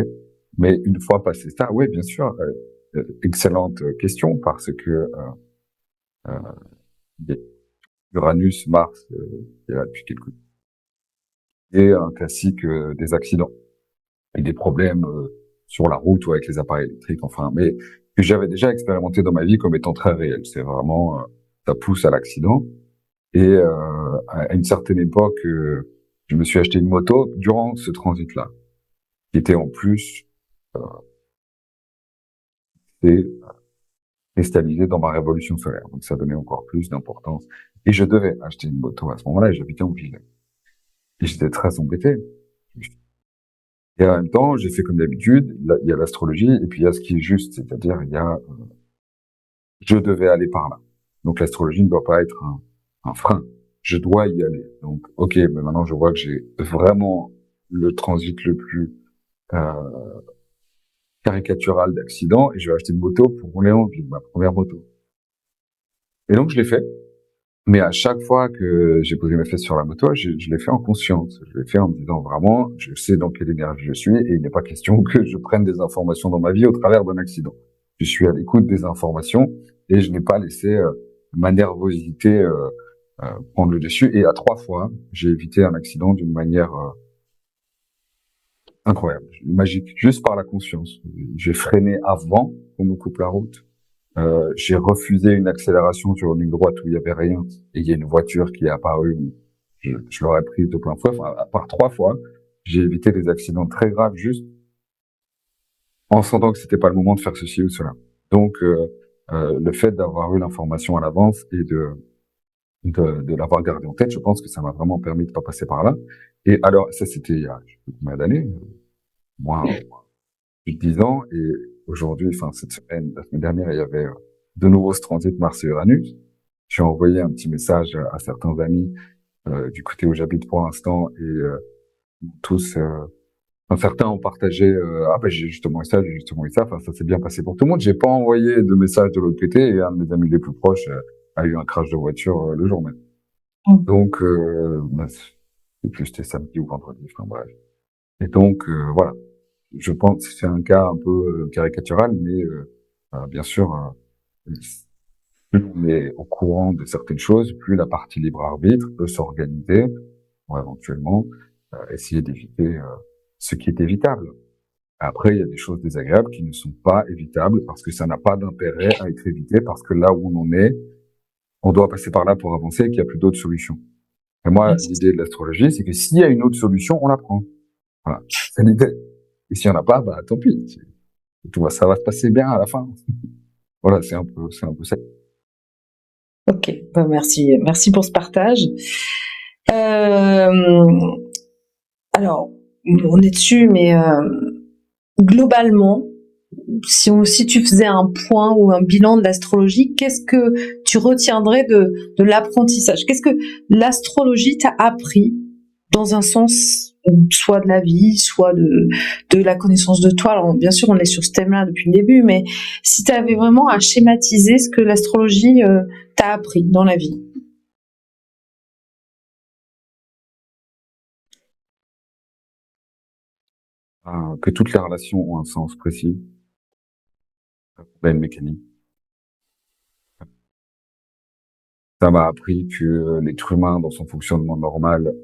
Mais une fois passé ça, oui, bien sûr, excellente question parce que euh, Uranus, Mars, qui est là depuis quelques temps, et un classique des accidents et des problèmes sur la route ou avec les appareils électriques, enfin, mais que j'avais déjà expérimenté dans ma vie comme étant très réel. C'est vraiment, ça pousse à l'accident. Et à une certaine époque, je me suis acheté une moto durant ce transit-là, qui était en plus euh, c'est cristallisé dans ma révolution solaire. Donc ça donnait encore plus d'importance. Et je devais acheter une moto à ce moment-là et j'habitais en ville. Et j'étais très embêté. Et en même temps, j'ai fait comme d'habitude, il y a l'astrologie et puis il y a ce qui est juste, c'est-à-dire il y a je devais aller par là. Donc l'astrologie ne doit pas être un frein. Je dois y aller. Donc ok, mais maintenant je vois que j'ai vraiment le transit le plus caricatural d'accident et je vais acheter une moto pour rouler en ville, ma première moto. Et donc je l'ai fait. Mais à chaque fois que j'ai posé mes fesses sur la moto, je l'ai fait en conscience. Je l'ai fait en me disant vraiment, je sais dans quelle énergie je suis et il n'est pas question que je prenne des informations dans ma vie au travers d'un accident. Je suis à l'écoute des informations et je n'ai pas laissé ma nervosité prendre le dessus. Et à 3 fois, j'ai évité un accident d'une manière incroyable, magique, juste par la conscience. J'ai freiné avant qu'on me coupe la route. J'ai refusé une accélération sur une ligne droite où il y avait rien et il y a une voiture qui est apparue. Je l'aurais prise de plein fouet. Enfin, à part 3 fois, j'ai évité des accidents très graves juste en sentant que c'était pas le moment de faire ceci ou cela. Donc, le fait d'avoir eu l'information à l'avance et de l'avoir gardé en tête, je pense que ça m'a vraiment permis de pas passer par là. Et alors, ça c'était il y a je sais plus combien d'années, moins plus de 10 ans. Et aujourd'hui, enfin cette semaine, la semaine dernière, il y avait de nouveau ce transit Mars et Uranus. J'ai envoyé un petit message à certains amis du côté où j'habite pour l'instant et tous, certains ont partagé ah ben j'ai justement eu ça, j'ai justement eu ça. Enfin ça s'est bien passé pour tout le monde. J'ai pas envoyé de message de l'autre côté et un de mes amis les plus proches a eu un crash de voiture le jour même. Donc bah, c'est plus c'était samedi ou vendredi. Enfin bref. Et donc voilà. Je pense que c'est un cas un peu caricatural, mais bien sûr, plus on est au courant de certaines choses, plus la partie libre arbitre peut s'organiser pour éventuellement essayer d'éviter ce qui est évitable. Après, il y a des choses désagréables qui ne sont pas évitables parce que ça n'a pas d'intérêt à être évité parce que là où on en est, on doit passer par là pour avancer et qu'il n'y a plus d'autres solutions. Et moi, l'idée de l'astrologie, c'est que s'il y a une autre solution, on la prend. Voilà, c'est l'idée. Et s'il n'y en a pas, bah tant pis. Tout va, ça va se passer bien à la fin. Voilà, c'est un peu ça. Ok, bah merci pour ce partage. Euh, alors, on est dessus, mais globalement, si tu faisais un point ou un bilan de l'astrologie, qu'est-ce que tu retiendrais de l'apprentissage? Qu'est-ce que l'astrologie t'a appris dans un sens soit de la vie, soit de la connaissance de toi? Alors bien sûr, on est sur ce thème-là depuis le début, mais si tu avais vraiment à schématiser ce que l'astrologie t'a appris dans la vie. Que toutes les relations ont un sens précis, pas une mécanique. Ça m'a appris que l'être humain, dans son fonctionnement normal,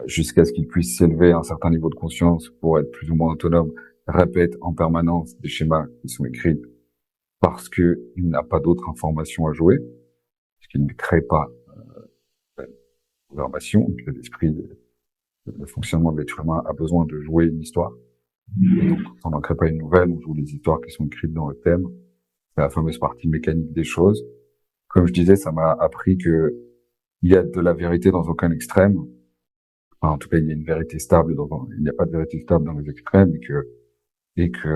jusqu'à ce qu'il puisse s'élever à un certain niveau de conscience pour être plus ou moins autonome, répète en permanence des schémas qui sont écrits parce que il n'a pas d'autre information à jouer, parce qu'il ne crée pas de programmation, que l'esprit, le fonctionnement de l'être humain a besoin de jouer une histoire. Et donc, on n'en crée pas une nouvelle, on joue les histoires qui sont écrites dans le thème. C'est la fameuse partie mécanique des choses. Comme je disais, ça m'a appris que il y a de la vérité dans aucun extrême. Enfin, en tout cas, il y a une vérité stable il n'y a pas de vérité stable dans les extrêmes et que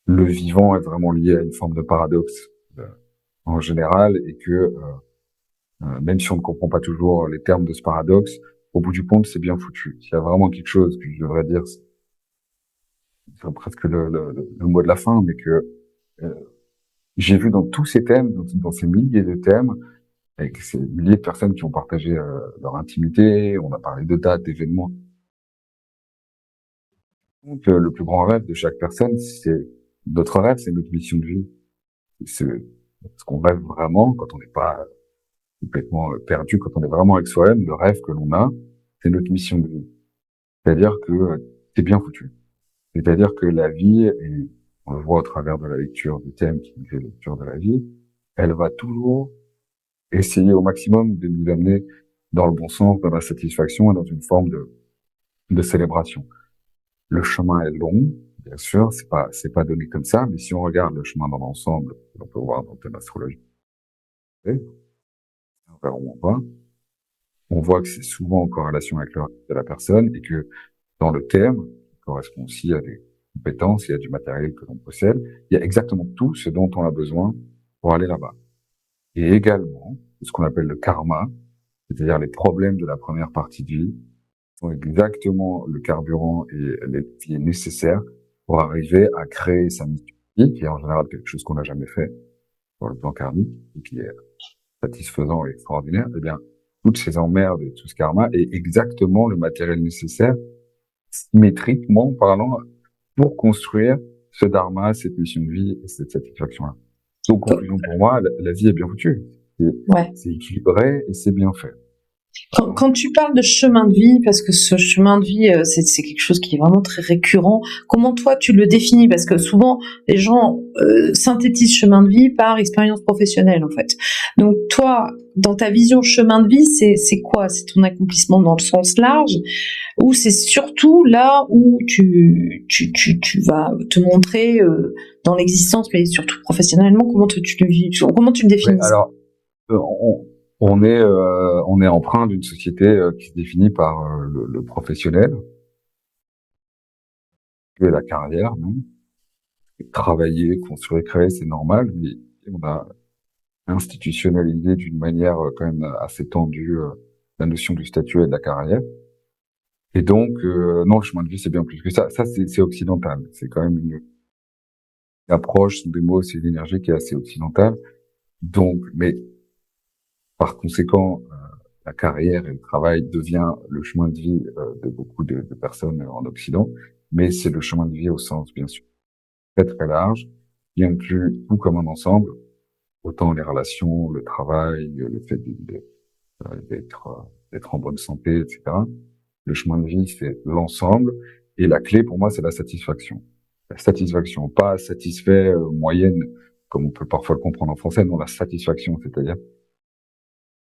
le vivant est vraiment lié à une forme de paradoxe en général et que même si on ne comprend pas toujours les termes de ce paradoxe, au bout du compte, c'est bien foutu. S'il y a vraiment quelque chose que je devrais dire, c'est presque le mot de la fin, mais que euh, j'ai vu dans tous ces thèmes, dans ces milliers de thèmes, avec ces milliers de personnes qui ont partagé leur intimité, on a parlé de dates, d'événements. Donc, le plus grand rêve de chaque personne, notre rêve, c'est notre mission de vie. C'est ce qu'on rêve vraiment quand on n'est pas complètement perdu, quand on est vraiment avec soi-même. Le rêve que l'on a, c'est notre mission de vie. C'est-à-dire que c'est bien foutu. C'est-à-dire que la vie, et on le voit au travers de la lecture du thème qui est la lecture de la vie, elle va toujours essayer au maximum de nous amener dans le bon sens, dans la satisfaction et dans une forme de célébration. Le chemin est long, bien sûr, c'est pas donné comme ça, mais si on regarde le chemin dans l'ensemble, on peut voir dans le thème astrologique, vers où on voit que c'est souvent en corrélation avec le rêve de la personne et que dans le thème, qui correspond aussi à des compétences et à du matériel que l'on possède, il y a exactement tout ce dont on a besoin pour aller là-bas. Et également, ce qu'on appelle le karma, c'est-à-dire les problèmes de la première partie de vie, sont exactement le carburant et qui est nécessaire pour arriver à créer sa mission de vie, qui est en général quelque chose qu'on n'a jamais fait sur le plan karmique, et qui est satisfaisant et extraordinaire. Eh bien, toutes ces emmerdes et tout ce karma est exactement le matériel nécessaire, symétriquement parlant, pour construire ce dharma, cette mission de vie et cette satisfaction-là. Donc, conclusion pour moi, la vie est bien foutue. C'est équilibré et c'est bien fait. Quand tu parles de chemin de vie, parce que ce chemin de vie, c'est quelque chose qui est vraiment très récurrent, comment toi tu le définis? Parce que souvent, les gens synthétisent chemin de vie par expérience professionnelle, en fait. Donc toi, dans ta vision chemin de vie, c'est quoi? C'est ton accomplissement dans le sens large, ou c'est surtout là où tu vas te montrer dans l'existence, mais surtout professionnellement, comment tu le définis? Oui, alors, on est empreint d'une société qui se définit par le professionnel, et la carrière, même. Travailler, construire, créer, c'est normal, mais on a institutionnalisé d'une manière quand même assez tendue la notion du statut et de la carrière. Et donc, non, le chemin de vie, c'est bien plus que ça. Ça, c'est occidental. C'est quand même une approche, des mots, c'est une énergie qui est assez occidentale. Donc, mais par conséquent, la carrière et le travail devient le chemin de vie de beaucoup de personnes en Occident, mais c'est le chemin de vie au sens, bien sûr, très très large, qui inclut tout comme un ensemble, autant les relations, le travail, le fait d'être en bonne santé, etc. Le chemin de vie, c'est l'ensemble, et la clé pour moi, c'est la satisfaction. La satisfaction, pas satisfait moyenne, comme on peut parfois le comprendre en français, non, la satisfaction, c'est-à-dire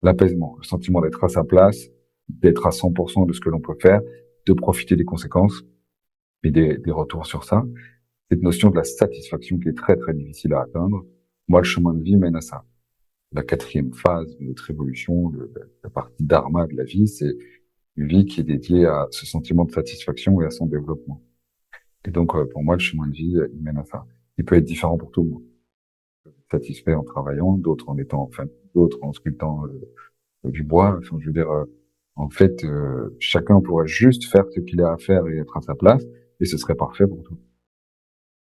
l'apaisement, le sentiment d'être à sa place, d'être à 100% de ce que l'on peut faire, de profiter des conséquences et des retours sur ça. Cette notion de la satisfaction qui est très très difficile à atteindre. Moi, le chemin de vie mène à ça. La quatrième phase de notre évolution, la partie dharma de la vie, c'est une vie qui est dédiée à ce sentiment de satisfaction et à son développement. Et donc, pour moi, le chemin de vie, il mène à ça. Il peut être différent pour tout le monde. Satisfait en travaillant, d'autres en étant, enfin, d'autres en sculptant du bois. Enfin, je veux dire, en fait, chacun pourrait juste faire ce qu'il a à faire et être à sa place, et ce serait parfait pour tout.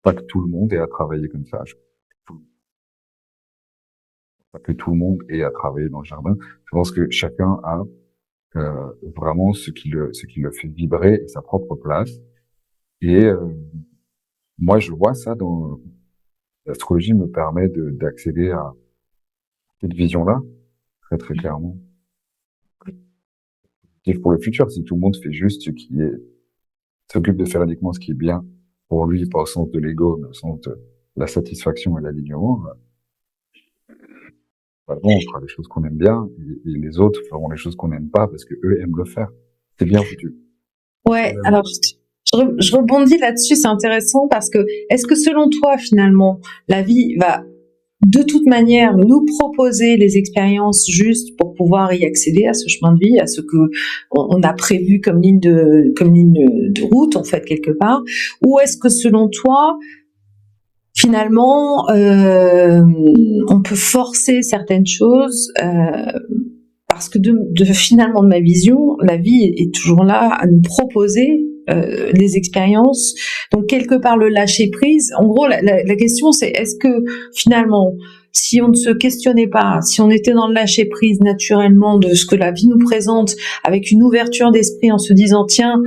Pas que tout le monde ait à travailler comme ça. Pas que tout le monde ait à travailler dans le jardin. Je pense que chacun a vraiment ce qui le fait vibrer et sa propre place. Et moi, je vois ça dans l'astrologie me permet d'accéder à cette vision-là très très clairement. Et pour le futur, si tout le monde fait juste ce qui est s'occupe de faire uniquement ce qui est bien pour lui, pas au sens de l'ego, mais au sens de la satisfaction et l'alignement, on fera des choses qu'on aime bien, et les autres feront les choses qu'on n'aime pas parce que eux aiment le faire. C'est bien foutu. Ouais, alors je rebondis là-dessus, c'est intéressant parce que est-ce que selon toi, finalement, la vie va de toute manière nous proposer les expériences justes pour pouvoir y accéder à ce chemin de vie, à ce que on a prévu comme ligne de route en fait quelque part, ou est-ce que selon toi finalement on peut forcer certaines choses parce que finalement de ma vision, la vie est toujours là à nous proposer les expériences. Donc quelque part le lâcher prise. En gros, la question c'est est-ce que finalement, si on ne se questionnait pas, si on était dans le lâcher prise naturellement de ce que la vie nous présente, avec une ouverture d'esprit en se disant tiens,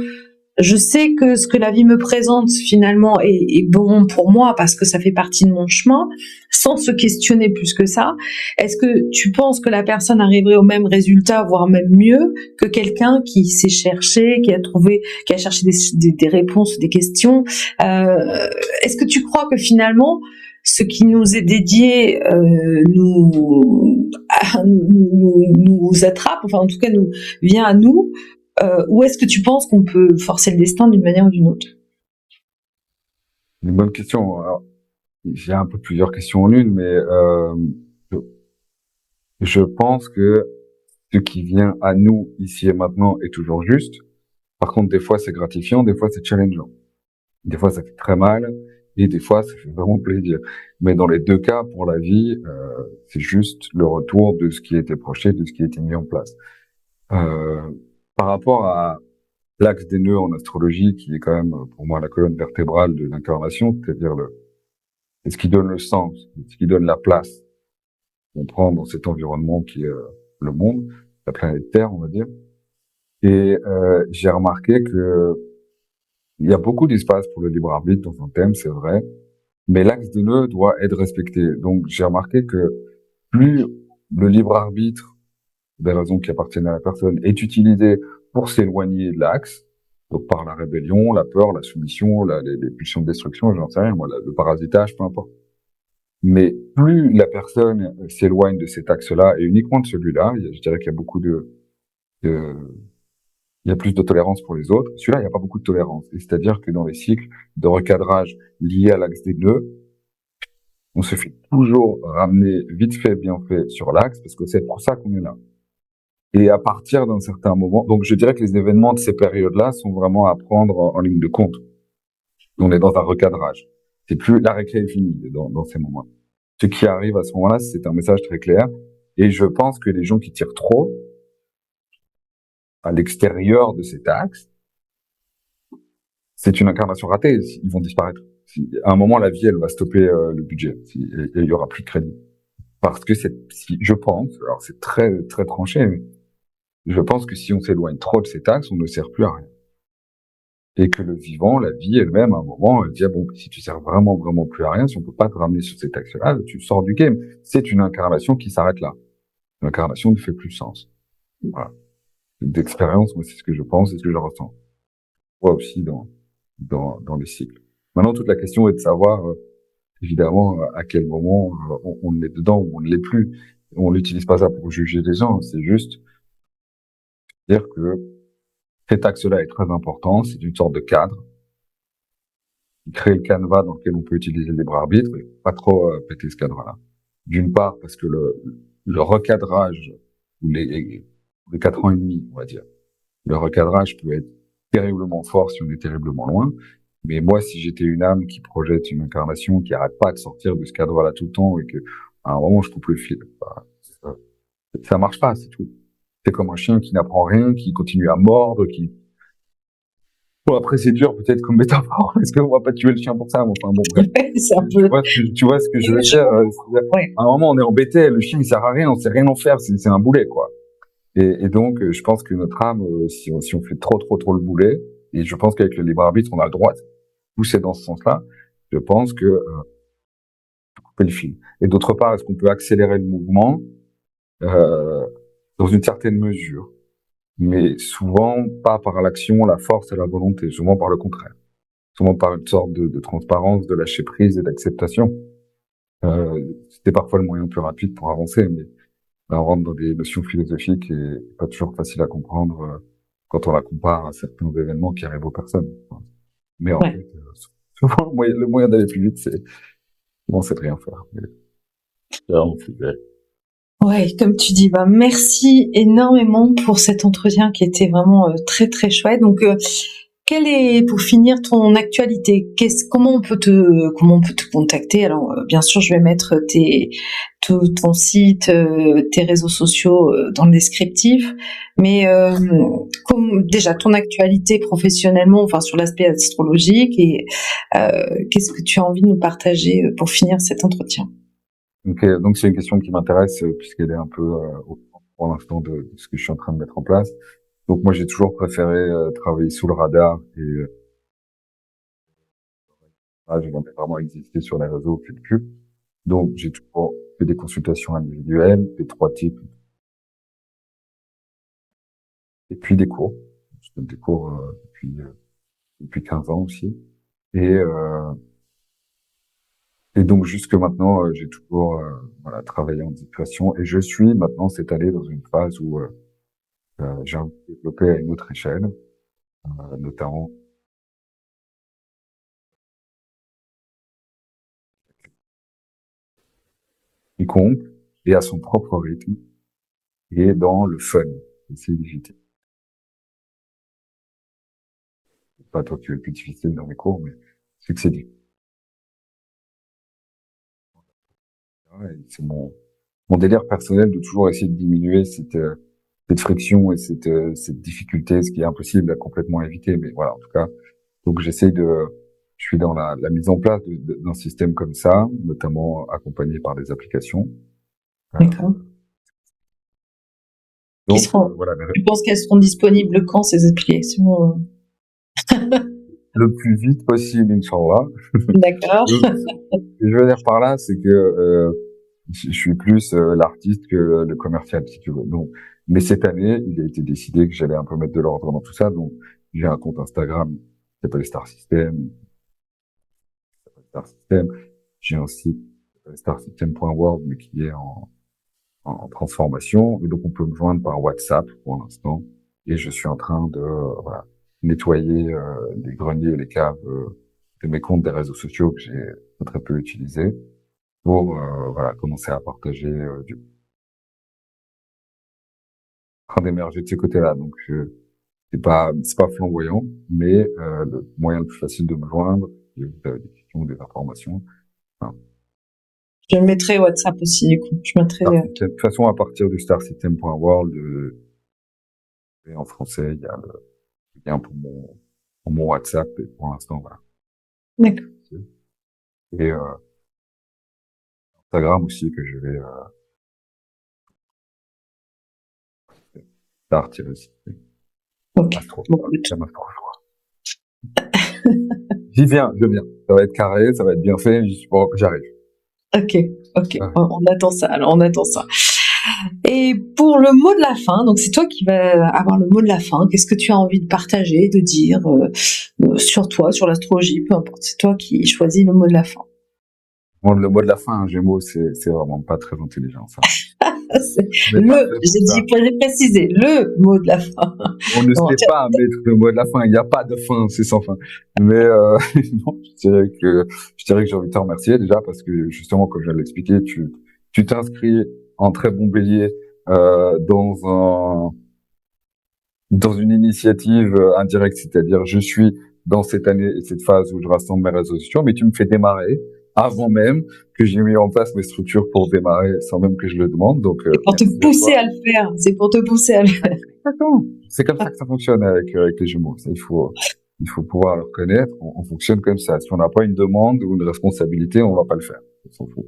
je sais que ce que la vie me présente finalement est bon pour moi parce que ça fait partie de mon chemin, sans se questionner plus que ça. Est-ce que tu penses que la personne arriverait au même résultat, voire même mieux, que quelqu'un qui s'est cherché, qui a cherché des réponses, des questions? Est-ce que tu crois que finalement, ce qui nous est dédié nous attrape, enfin en tout cas nous vient à nous? Ou est-ce que tu penses qu'on peut forcer le destin d'une manière ou d'une autre? Une bonne question. Alors, j'ai un peu plusieurs questions en une, mais je pense que ce qui vient à nous ici et maintenant est toujours juste. Par contre, des fois c'est gratifiant, des fois c'est challengeant. Des fois ça fait très mal, et des fois ça fait vraiment plaisir. Mais dans les deux cas, pour la vie, c'est juste le retour de ce qui a été projeté, de ce qui a été mis en place. Par rapport à l'axe des nœuds en astrologie, qui est quand même pour moi la colonne vertébrale de l'incarnation, c'est-à-dire c'est ce qui donne le sens, ce qui donne la place qu'on prend dans cet environnement qui est le monde, la planète Terre, on va dire. Et j'ai remarqué que il y a beaucoup d'espace pour le libre arbitre dans un thème, c'est vrai, mais l'axe des nœuds doit être respecté. Donc j'ai remarqué que plus le libre arbitre, des raisons qui appartiennent à la personne, est utilisé pour s'éloigner de l'axe, donc par la rébellion, la peur, la soumission, les pulsions de destruction, j'en sais rien, moi, le parasitage, peu importe. Mais plus la personne s'éloigne de cet axe-là, et uniquement de celui-là, je dirais qu'il y a beaucoup il y a plus de tolérance pour les autres. Celui-là, il n'y a pas beaucoup de tolérance. Et c'est-à-dire que dans les cycles de recadrage liés à l'axe des nœuds, on se fait toujours ramener vite fait, bien fait sur l'axe, parce que c'est pour ça qu'on est là. Et à partir d'un certain moment, donc je dirais que les événements de ces périodes-là sont vraiment à prendre en ligne de compte. On est dans un recadrage. C'est plus, la récré est finie dans ces moments. Ce qui arrive à ce moment-là, c'est un message très clair. Et je pense que les gens qui tirent trop à l'extérieur de cet axe, c'est une incarnation ratée. Ils vont disparaître. À un moment, la vie, elle va stopper le budget. Il y aura plus de crédit. Parce que je pense, alors c'est très, très tranché, mais je pense que si on s'éloigne trop de cet axe, on ne sert plus à rien. Et que le vivant, la vie elle-même, à un moment, elle dit, ah bon, si tu sers vraiment, vraiment plus à rien, si on peut pas te ramener sur cet axe-là, tu sors du game. C'est une incarnation qui s'arrête là. L'incarnation ne fait plus sens. Voilà. D'expérience, moi, c'est ce que je pense, c'est ce que je ressens. On voit aussi dans les cycles. Maintenant, toute la question est de savoir, évidemment, à quel moment on est dedans ou on ne l'est plus. On n'utilise pas ça pour juger les gens, c'est juste dire que cet axe-là est très important, c'est une sorte de cadre. Il crée le canevas dans lequel on peut utiliser le libre arbitre, et pas trop péter ce cadre-là. D'une part, parce que le recadrage, ou les 4 ans et demi, on va dire, le recadrage peut être terriblement fort si on est terriblement loin. Mais moi, si j'étais une âme qui projette une incarnation, qui arrête pas de sortir de ce cadre-là tout le temps, et que à un moment je coupe le fil, ça marche pas, c'est tout. C'est comme un chien qui n'apprend rien, qui continue à mordre, Bon, après, c'est dur, peut-être, comme métaphore, parce qu'on va pas tuer le chien pour ça, mais enfin, bon, bref. C'est un peu... Tu vois ce que je veux dire? Ouais. À un moment, on est embêté, le chien, il sert à rien, on sait rien en faire, c'est un boulet, quoi. Et donc, je pense que notre âme, si on fait trop le boulet, et je pense qu'avec le libre arbitre, on a le droit de pousser dans ce sens-là, je pense que, couper le fil. Et d'autre part, est-ce qu'on peut accélérer le mouvement, dans une certaine mesure? Mais souvent pas par l'action, la force et la volonté, souvent par le contraire, souvent par une sorte de transparence, de lâcher prise et d'acceptation. C'était parfois le moyen le plus rapide pour avancer, mais là, on rentre dans des notions philosophiques et pas toujours facile à comprendre quand on la compare à certains événements qui arrivent aux personnes. Mais en fait, souvent le moyen d'aller plus vite, c'est de rien faire. Mais, ouais, comme tu dis, merci énormément pour cet entretien qui était vraiment très très chouette. Donc, quelle est, pour finir, ton actualité? Comment on peut te contacter? Alors, bien sûr, je vais mettre ton site, tes réseaux sociaux dans le descriptif, mais déjà ton actualité professionnellement, enfin sur l'aspect astrologique, et qu'est-ce que tu as envie de nous partager pour finir cet entretien? Ok, donc c'est une question qui m'intéresse puisqu'elle est un peu au centre pour l'instant de ce que je suis en train de mettre en place. Donc moi j'ai toujours préféré travailler sous le radar et j'ai jamais vraiment existé sur les réseaux au fil du cul. Donc j'ai toujours fait des consultations individuelles, des 3 types, et puis des cours. Je donne des cours depuis 15 ans aussi. Et, euh, et donc jusque maintenant j'ai toujours voilà travaillé en situation et je suis maintenant cette année dans une phase où j'ai envie de développer à une autre échelle, notamment quiconque et à son propre rythme et dans le fun. C'est légitime. C'est pas toi qui es le plus difficile dans mes cours, mais c'est que c'est dit. Ouais, c'est mon délire personnel de toujours essayer de diminuer cette friction et cette difficulté, ce qui est impossible à complètement éviter. Mais voilà, en tout cas, donc je suis dans la mise en place d'un système comme ça, notamment accompagné par des applications. D'accord. Donc voilà, Tu penses qu'elles seront disponibles quand, ces applications? le plus vite possible, Inch'Allah. D'accord. Ce que je veux dire par là, c'est que je suis plus l'artiste que le commercial, si tu veux. Donc, mais cette année, il a été décidé que j'allais un peu mettre de l'ordre dans tout ça. Donc, j'ai un compte Instagram qui s'appelle Star System. J'ai un site starsystem.world, mais qui est en transformation. Et donc, on peut me joindre par WhatsApp pour l'instant. Et je suis en train de voilà, nettoyer les greniers et les caves de mes comptes des réseaux sociaux que j'ai très peu utilisés pour voilà commencer à partager du train d'émerger de ce côté-là. Donc c'est pas flamboyant, mais le moyen le plus facile de me joindre, si vous avez des questions ou des informations. Enfin, Je mettrai WhatsApp aussi, du coup. Je mettrai. De toute façon, à partir du starsystem.world, et en français, il y a le lien pour mon WhatsApp et pour l'instant, voilà. D'accord. Et Instagram aussi que je vais star-system. Ok. Astro. Bon, J'y viens, je viens. Ça va être carré, ça va être bien fait, j'arrive. ok, ok. Ouais. On attend ça. Alors, on attend ça. Et pour le mot de la fin, donc c'est toi qui vas avoir le mot de la fin. Qu'est-ce que tu as envie de partager, de dire sur toi, sur l'astrologie, peu importe. C'est toi qui choisis le mot de la fin. Bon, le mot de la fin, Gémeaux, c'est vraiment pas très intelligent, ça. J'ai précisé, le mot de la fin. On ne sait pas mettre le mot de la fin. Il n'y a pas de fin, c'est sans fin. Mais non, je dirais que j'ai envie de te remercier déjà parce que justement, comme je viens de l'expliquer, tu t'inscris en très bon bélier dans une initiative indirecte, c'est-à-dire je suis dans cette année et cette phase où je rassemble mes réseaux sociaux, mais tu me fais démarrer avant même que j'ai mis en place mes structures pour démarrer sans même que je le demande. Donc, pour te pousser à le faire. C'est pour te pousser à le faire. Exactement. C'est comme ça que ça fonctionne avec les Gémeaux. Il faut pouvoir le reconnaître. On fonctionne comme ça. Si on n'a pas une demande ou une responsabilité, on va pas le faire. On s'en fout.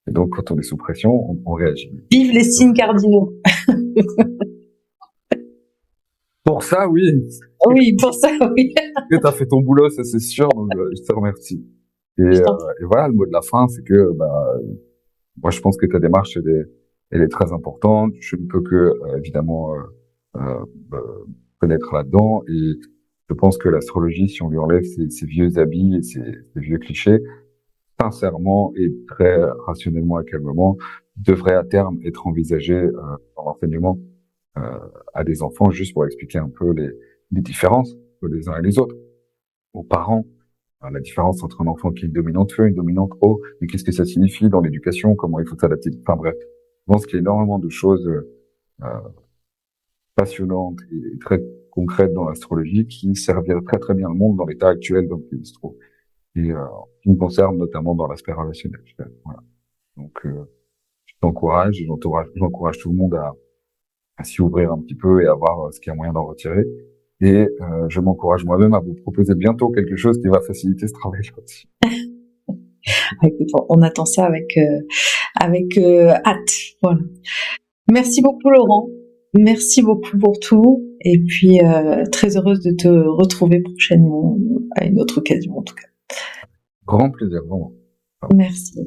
Et donc, quand on est sous pression, on réagit. Vive les signes cardinaux. Pour ça, oui. Oui, pour ça, oui. Tu as fait ton boulot, ça c'est sûr. Donc, je te remercie. Et voilà, le mot de la fin, c'est que, moi, je pense que ta démarche, elle est très importante. Je ne peux que, évidemment, connaître là-dedans. Et je pense que l'astrologie, si on lui enlève ses vieux habits et ses vieux clichés, sincèrement et très rationnellement et calmement, devrait à terme être envisagée dans l'enseignement à des enfants, juste pour expliquer un peu les différences entre les uns et les autres. Aux parents, la différence entre un enfant qui est une dominante feu, une dominante eau, mais qu'est-ce que ça signifie dans l'éducation, comment il faut s'adapter. Enfin bref, je pense qu'il y a énormément de choses passionnante et très concrète dans l'astrologie qui servirait très très bien le monde dans l'état actuel dans lequel il se trouve. Et qui me concerne notamment dans l'aspect relationnel. Voilà. Donc, je t'encourage, et j'encourage tout le monde à s'y ouvrir un petit peu et à voir ce qu'il y a moyen d'en retirer. Et je m'encourage moi-même à vous proposer bientôt quelque chose qui va faciliter ce travail-là aussi. Écoute, on attend ça avec hâte. Voilà. Merci beaucoup Laurent. Merci beaucoup pour tout. Et puis très heureuse de te retrouver prochainement à une autre occasion en tout cas. Grand plaisir, vraiment. Merci.